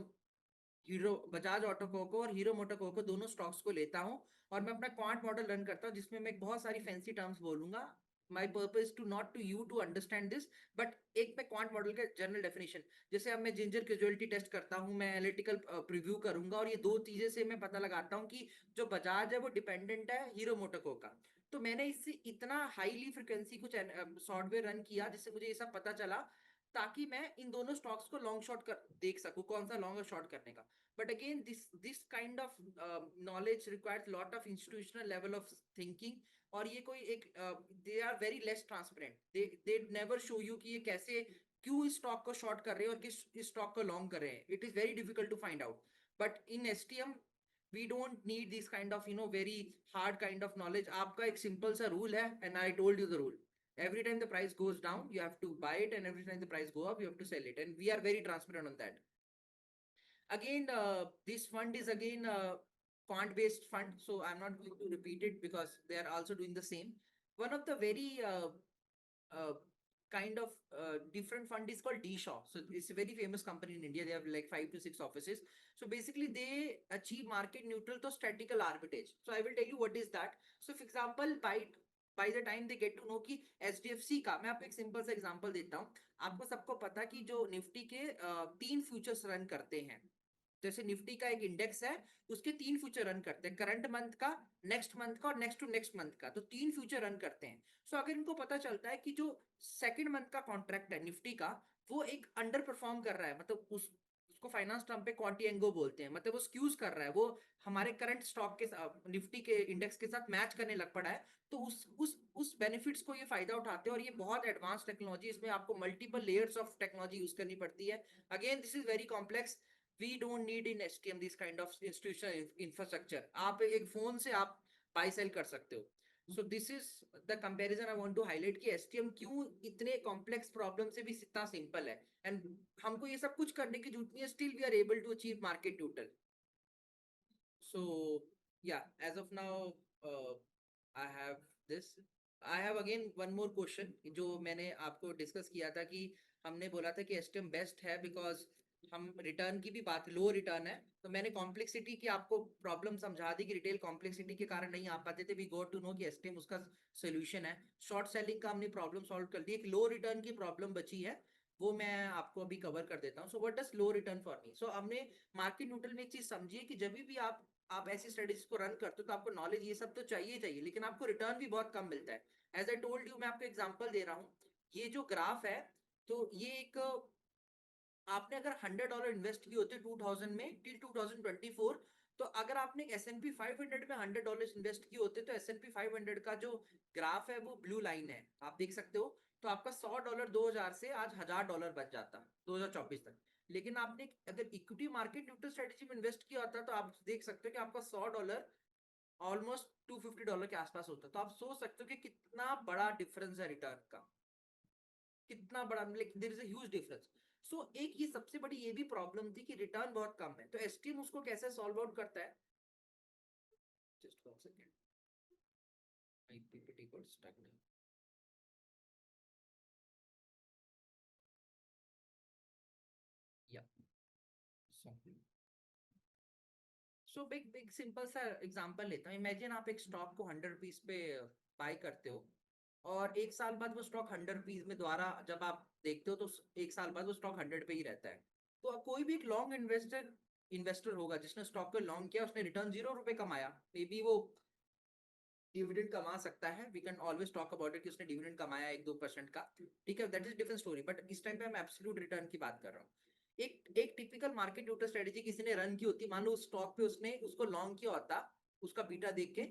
कोको और हीरो मोटो कोको दोनों स्टॉक्स को लेता हूं और मैं अपना क्वांट मॉडल रन करता हूं, जिसमें मैं बहुत सारी फैंसी टर्म्स बोलूंगा। My purpose to not to you to understand this, but एक मैं क्वांट मॉडल का जनरल डेफिनेशन, जैसे अब मैं जिंजर कैजुअलिटी टेस्ट करता हूं, मैं एनालिटिकल प्रीव्यू करूंगा और ये दो चीजें से मैं पता लगाता हूं कि जो बजाज है वो डिपेंडेंट है हीरो मोटोको का। तो मैंने इससे इतना हाईली फ्रिक्वेंसी कुछ सॉफ्टवेयर रन किया जिससे मुझे ये सब पता चला, ताकि मैं इन दोनों स्टॉक्स को लॉन्ग शॉर्ट कर देख सकूं कौन सा लॉन्ग और शॉर्ट करने का। But again, this kind of knowledge requires lot of institutional level of thinking, और ये कोई एक they are very less transparent, they never show you कि ये कैसे क्यों इस स्टॉक को शॉर्ट कर रहे हैं और किस इस स्टॉक को लॉन्ग कर रहे हैं। It is very difficult to find out. But in STM we don't need this kind of very hard kind of knowledge. आपका एक simple सा rule है, and I told you the rule. Every time the price goes down, you have to buy it, and every time the price go up, you have to sell it. And we are very transparent on that. Again, this fund is again a quant based fund, so I'm not going to repeat it because they are also doing the same. One of the very kind of different fund is called D-Shaw. So it's a very famous company in India. They have like 5 to 6 offices. So basically they achieve market neutral to statistical arbitrage. So I will tell you what is that. So for example, by the time they get to know कि HDFC का, मैं आपको एक simple सा example देता हूँ। आपको सबको पता कि जो निफ्टी के 3 फ्यूचर्स रन करते हैं, जैसे निफ्टी का एक इंडेक्स है उसके 3 फ्यूचर रन करते हैं, करंट मंथ का, नेक्स्ट मंथ का और नेक्स्ट टू नेक्स्ट मंथ का, तो 3 फ्यूचर रन करते हैं। सो अगर इनको पता चलता है कि जो सेकंड मंथ का कॉन्ट्रैक्ट है निफ्टी का वो एक अंडर परफॉर्म कर रहा है, मतलब उसको फाइनेंस टर्म पे क्वांटिएंगो बोलते हैं, मतलब वो स्क्यूज कर रहा है, वो हमारे करंट स्टॉक के निफ्टी के इंडेक्स के साथ मैच करने लग पड़ा है, तो उस बेनिफिट्स को ये फायदा उठाते हैं। और ये बहुत एडवांस टेक्नोलॉजी, इसमें आपको multiple layers of technology use करनी पड़ती है। Again this is very complex, we don't need in STM this kind of institutional infrastructure. आप एक फोन से आप बाय सेल कर सकते हो. So this is the comparison I want to highlight कि STM क्यों इतने complex problem से भी इतना simple है, and हमको ये सब कुछ करने की जरूरत नहीं है, still we are able to achieve market neutral. So yeah, as of now I have this. I have again one more question जो मैंने आपको डिस्कस किया था कि हमने बोला था कि STM बेस्ट है बिकॉज हम रिटर्न की भी बात, लो रिटर्न है, तो मैंने कॉम्प्लेक्सिटी की आपको प्रॉब्लम समझा दी कि रिटेल कॉम्प्लेक्सिटी के कारण नहीं आ पाते थे. वी गॉट टू नो कि STM उसका सोल्यूशन है. शॉर्ट सेलिंग का हमने प्रॉब्लम सॉल्व कर दी. एक लो रिटर्न की प्रॉब्लम बची है, वो मैं आपको अभी कवर कर देता हूँ. So what does low return for me. So हमने मार्केट न्यूट्रल में एक चीज समझी है कि जब भी आप ऐसी स्ट्रेटेजीज को रन करते हो तो आपको नॉलेज ये सब तो चाहिए चाहिए, लेकिन आपको रिटर्न भी बहुत कम मिलता है. एज आई टोल्ड यू, मैं आपको एग्जांपल दे रहा हूँ. ये जो ग्राफ है, तो ये एक, आपने अगर $100 इन्वेस्ट किए होते 2000 में टिल 2024, तो अगर आपने S&P 500 में $100 इन्वेस्ट किए होते तो S&P 500 का जो ग्राफ है वो ब्लू लाइन है, आप देख सकते हो. तो आपका $100 2000 से आज $1000 बच जाता 2024 तक. लेकिन आपने अगर इक्विटी मार्केट न्यूट्रल स्ट्रेटेजी में इन्वेस्ट किया होता तो आप देख सकते हो कि आपका $100 ऑलमोस्ट $250 के आसपास होता. तो आप सोच सकते हो कि कितना बड़ा डिफरेंस है रिटर्न का, कितना बड़ा, there is a huge difference. So एक ये सबसे बड़ी ये भी प्रॉब्लम थी कि रिटर्न बहुत कम है. तो एसटीएम उसको कैसे सॉल्व आउट करता है. Just one second, my PPT got stuck. या सो बिग बिग सिंपल सा एग्जांपल लेता हूँ. इमेजिन आप एक स्टॉक को 100 रुपीज पे बाय करते हो, और एक साल बाद वो स्टॉक 100 रुपीज में दोबारा जब आप देखते हो तो एक साल बाद वो स्टॉक 100 पे ही रहता है. तो कोई भी एक लॉन्ग इन्वेस्टर होगा जिसने स्टॉक को लॉन्ग किया, उसने रिटर्न ₹0 कमाया. मे बी वो डिविडेंड कमा सकता है, we can always talk about it कि उसने डिविडेंड कमाया 1-2% का, ठीक है, that is different story. But इस टाइम पे हम एब्सोल्यूट रिटर्न की बात कर रहा हूँ. एक टिपिकल मार्केट न्यूट्रल स्ट्रेटेजी किसी ने रन की होती, मान लो उस स्टॉक पे उसने उसको लॉन्ग किया होता, उसका बीटा देख के,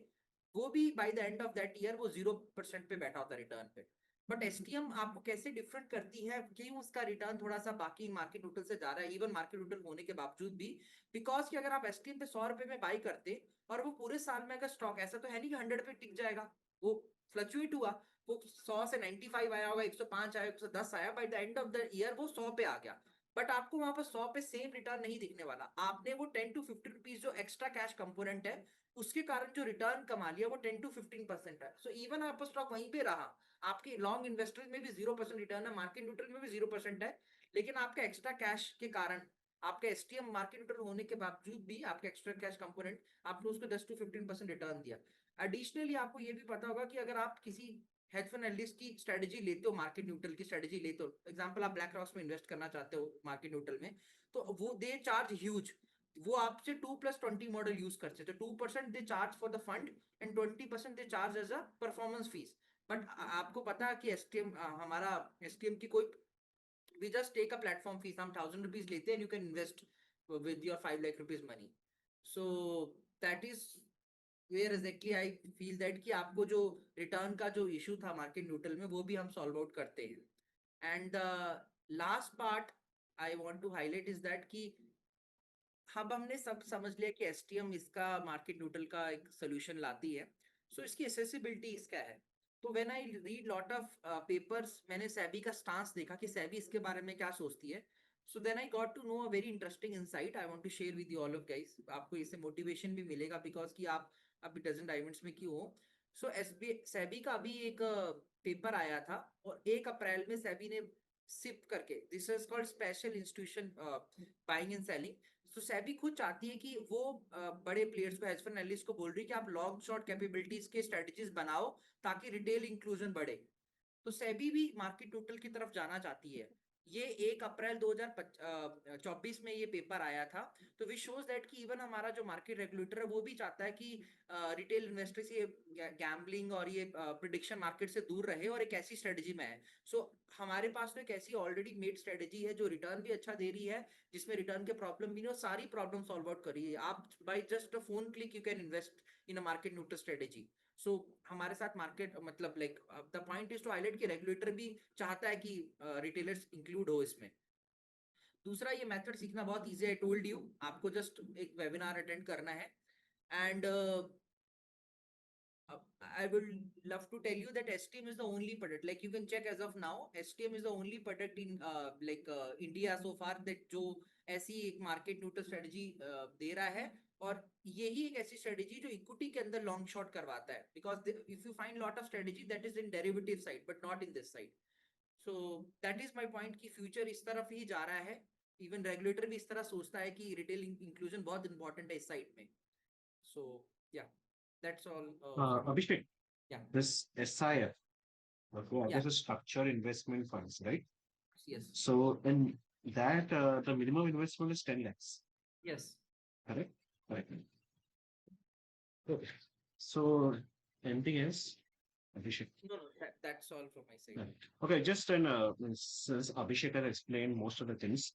वो भी by the end of that year वो 0% पे बैठा होता रिटर्न पे. बट एसटीएम आपको कैसे डिफरेंट करती है, क्यों उसका रिटर्न थोड़ा सा बाकी मार्केट न्यूट्रल से जा रहा है, इवन मार्केट न्यूट्रल होने के बावजूद भी. बिकॉज कि अगर आप एसटीएम पे ₹100 में बाई करते, और वो पूरे साल में अगर स्टॉक ऐसा तो है नहीं कि 100 पे टिक जाएगा, वो फ्लक्चुएट हुआ, वो 100 से 95 आया होगा, 105 आया, 110 आया, by the end of the year वो 100 पे आ गया. बट आपको वहां पर 100 पे सेम रिटर्न नहीं दिखने वाला. आपने वो 10 to 50 रुपीज जो एक्स्ट्रा कैश कंपोनेंट है, उसके कारण जो रिटर्न कमा लिया वो 10 to 15% है. सो इवन आपका स्टॉक वहीं पे रहा, आपके लॉन्ग इन्वेस्टर में भी 0% रिटर्न है, मार्केट न्यूट्रल में भी 0% है, लेकिन आपका एक्स्ट्रा कैश के कारण, आपका एसटीएम मार्केट न्यूट्रल होने के बावजूद भी आपका एक्स्ट्रा कैश कंपोनेंट, आपने उसको 10 to 15% रिटर्न दिया. एडिशनली आपको ये भी पता होगा कि अगर आप किसी हेज फंड एनालिस्ट की स्ट्रेटजी लेते हो, मार्केट न्यूट्रल की स्ट्रेटजी लेते हो, एग्जांपल आप ब्लैक रॉक्स में इन्वेस्ट करना चाहते हो मार्केट न्यूट्रल में, तो वो दे चार्ज ह्यूज. वो आपसे 2+20 मॉडल यूज करते हैं, तो 2% they charge for the fund and 20% they charge as a performance fees. But आपको पता है कि एसटीएम, हमारा एसटीएम की कोई, we just take a platform fees, हम 1000 रुपीज लेते हैं, you can invest with your 5 lakh rupees money. So that is where exactly I feel that कि आपको जो रिटर्न का जो इशू था मार्केट न्यूट्रल में, वो भी हम सॉल्व आउट करते हैं. And last part I want to highlight is that कि अब हमने सब समझ लिया कि एसटीएम इसका मार्केट न्यूट्रल का एक सोल्यूशन लाती है. सो इसकी एसेसिबिलिटी इसका है. तो when I read lot of papers, मैंने सेबी का स्टांस देखा कि सेबी इसके बारे में क्या सोचती है. So then I got to know a very interesting insight, I want to share with you all of guys. आपको इससे मोटिवेशन भी मिलेगा बिकॉज कि आप अभी डजन डायमंड्स में क्यों हो. सो एसबी सेबी का अभी एक पेपर आया था, और 1 अप्रैल में सेबी ने सिप करके, this is called special institution buying and selling. तो सेबी खुद चाहती है कि वो बड़े प्लेयर्स को, हेज फंड एनालिस्ट को बोल रही है कि आप लॉन्ग शॉर्ट कैपेबिलिटीज के स्ट्रेटजीज बनाओ ताकि रिटेल इंक्लूजन बढ़े. तो सेबी भी मार्केट न्यूट्रल की तरफ जाना चाहती है. ये 1 अप्रैल 2024 में ये पेपर आया था. तो विच शोज दैट कि इवन हमारा जो मार्केट रेगुलेटर है वो भी चाहता है कि रिटेल इन्वेस्टर से गैम्बलिंग और ये प्रिडिक्शन मार्केट से दूर रहे और एक ऐसी स्ट्रेटजी में है. सो हमारे पास तो एक ऐसी ऑलरेडी मेड स्ट्रेटजी है जो रिटर्न भी अच्छा दे रही है, जिसमें रिटर्न के प्रॉब्लम भी नहीं, और सारी प्रॉब्लम सॉल्व आउट कर रही है. आप by just a phone click you can invest in a market neutral strategy. So हमारे साथ मार्केट, मतलब like the point is to highlight कि रेगुलेटर भी चाहता है कि रिटेलर्स इंक्लूड हो इसमें. दूसरा ये मेथड सीखना बहुत इजी है, टोल्ड यू, आपको जस्ट एक वेबिनार अटेंड करना है and I would love to tell you that STM is the only product, like you can check as of now, STM is the only product in India so far that जो ऐसी एक market neutral strategy they रहा है, और यही एक ऐसी strategy जो इक्विटी के अंदर लॉन्ग शॉर्ट करवाता है, because if you find lot of strategy that is in derivative side but not in this side. So that is my point कि फ्यूचर इस तरफ ही जा रहा है. इवन रेगुलेटर भी इस तरह सोचता है कि रिटेल इंक्लूजन बहुत इंपॉर्टेंट है इस साइड में. सो या that's all from Abhishek, yeah. this SIF, okay, Yeah. this is structured investment funds, right? Yes. So in that, the minimum investment is 10 lakhs. Yes. Correct? Right. Okay. So anything else, Abhishek? No, that's all from my side. Right. Okay, just since Abhishek has explained most of the things,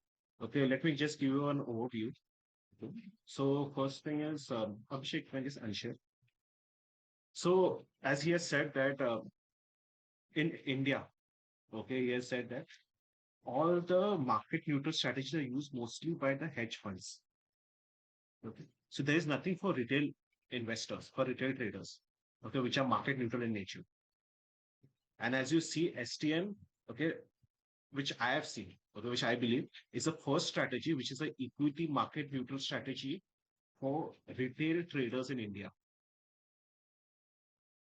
okay, let me just give you an overview. Okay. So first thing is, Abhishek, can I just unshare? So as he has said that in India, okay, he has said that all the market neutral strategies are used mostly by the hedge funds. Okay. So there is nothing for retail investors, for retail traders, okay, which are market neutral in nature. And as you see, STM, okay, which I have seen, okay, which I believe is the first strategy, which is an equity market neutral strategy for retail traders in India.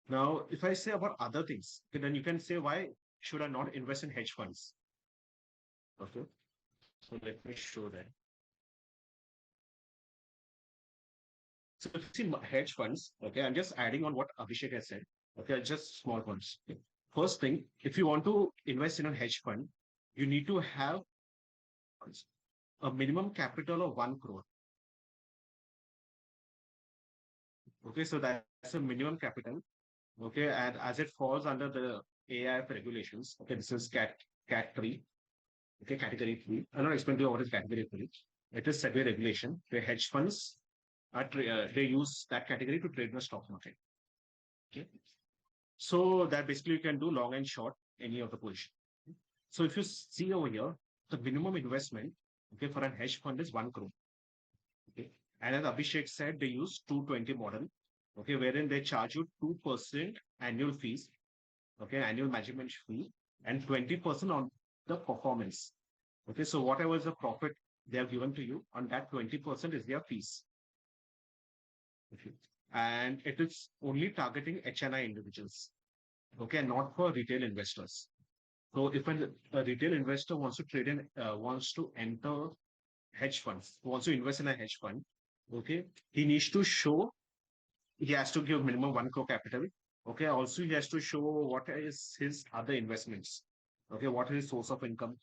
Now, if I say about other things, okay, then you can say, why should I not invest in hedge funds? Okay. So let me show that. So if you see hedge funds, okay, I'm just adding on what Abhishek has said. Okay, just small ones. Okay. First thing, if you want to invest in a hedge fund, you need to have a minimum capital of 1 crore. Okay, so that's a minimum capital. Okay, and as it falls under the AIF regulations, okay, this is Cat 3. Okay, category 3. I'm not explaining to you what is category 3. It is SEBI regulation where hedge funds they use that category to trade in the stock market. Okay. So that basically you can do long and short any of the position. So if you see over here, the minimum investment, okay, for a hedge fund is 1 crore. Okay. And as Abhishek said, they use 220 model, okay, wherein they charge you 2% annual fees, okay, annual management fee, and 20% on the performance. Okay, so whatever is the profit they have given to you, on that 20% is their fees. Okay. And it is only targeting HNI individuals, okay, not for retail investors. So if a retail investor wants to trade in, wants to enter hedge funds, wants to invest in a hedge fund, okay, he needs to show, he has to give minimum 1 crore capital. Okay, also he has to show what is his other investments. Okay, what is his source of income.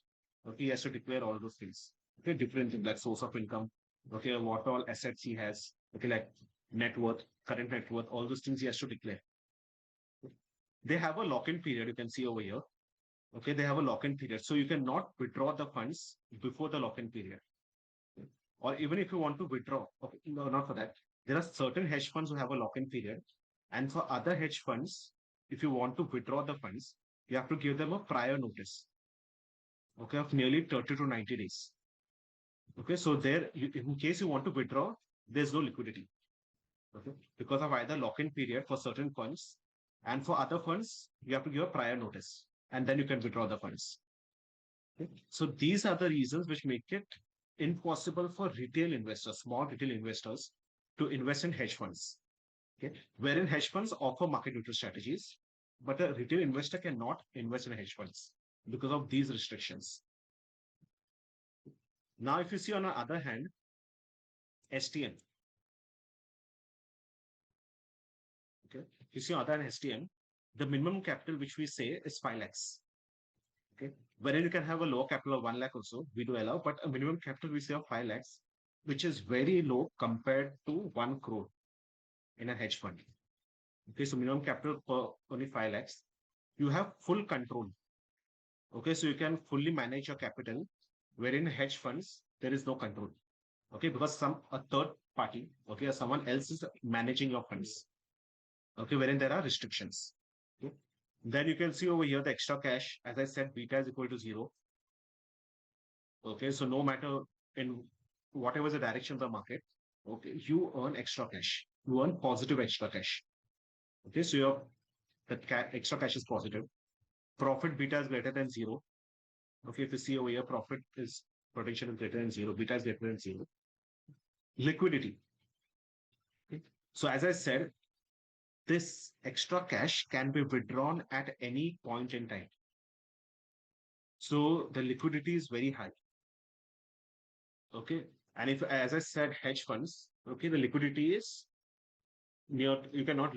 Okay, he has to declare all those things. Okay, different things like source of income. Okay, what all assets he has. Okay, like net worth, current net worth, all those things he has to declare. They have a lock-in period, you can see over here. Okay, they have a lock-in period. So you cannot withdraw the funds before the lock-in period. Or even if you want to withdraw, okay, no, not for that. There are certain hedge funds who have a lock-in period. And for other hedge funds, if you want to withdraw the funds, you have to give them a prior notice, okay, of nearly 30 to 90 days. Okay, so there, in case you want to withdraw, there's no liquidity. Okay, because of either lock-in period for certain funds, and for other funds, you have to give a prior notice, and then you can withdraw the funds. Okay? So these are the reasons which make it impossible for retail investors, small retail investors, to invest in hedge funds. Okay, wherein hedge funds offer market neutral strategies, but a retail investor cannot invest in hedge funds because of these restrictions. Now, if you see on the other hand, STM. Okay, if you see on the other hand, STM, the minimum capital which we say is 5 lakhs. Okay, wherein you can have a low capital of 1 lakh also, we do allow, but a minimum capital we say of 5 lakhs, which is very low compared to 1 crore in a hedge fund. Okay, so minimum capital for only 5 lakhs. You have full control. Okay, so you can fully manage your capital, wherein hedge funds, there is no control. Okay, because a third party, okay, or someone else is managing your funds. Okay, wherein there are restrictions. Okay. Then you can see over here the extra cash, as I said, beta is equal to 0. Okay, so no matter in whatever the direction of the market, okay, you earn extra cash. You earn positive extra cash. Okay, so your extra cash is positive. Profit beta is greater than zero. Okay, if you see over here, profit is potential is greater than zero, beta is greater than zero. Liquidity. Okay. So as I said, this extra cash can be withdrawn at any point in time. So the liquidity is very high. Okay. And if, as I said, hedge funds, okay, the liquidity is near, you cannot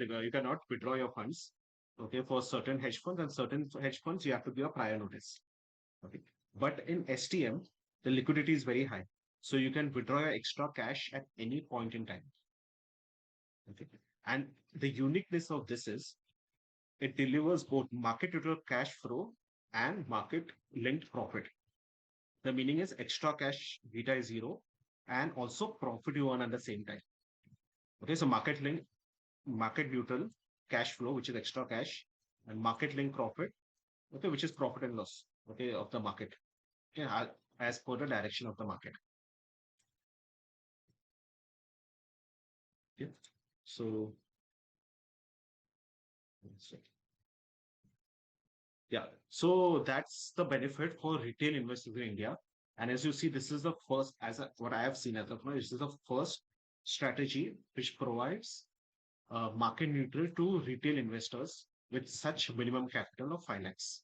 withdraw your funds. Okay. For certain hedge funds and certain hedge funds, you have to give a prior notice. Okay. But in STM, the liquidity is very high. So you can withdraw your extra cash at any point in time. Okay. And the uniqueness of this is it delivers both market neutral cash flow and market linked profit. The meaning is extra cash beta is zero and also profit you earn at the same time. Okay, so market link, market neutral cash flow, which is extra cash, and market link profit, okay, which is profit and loss, okay, of the market, okay, as per the direction of the market. Okay, so yeah, so that's the benefit for retail investors in India. And as you see, this is the first, what I have seen as of now, this is the first strategy which provides market neutral to retail investors with such minimum capital of 5 lakhs.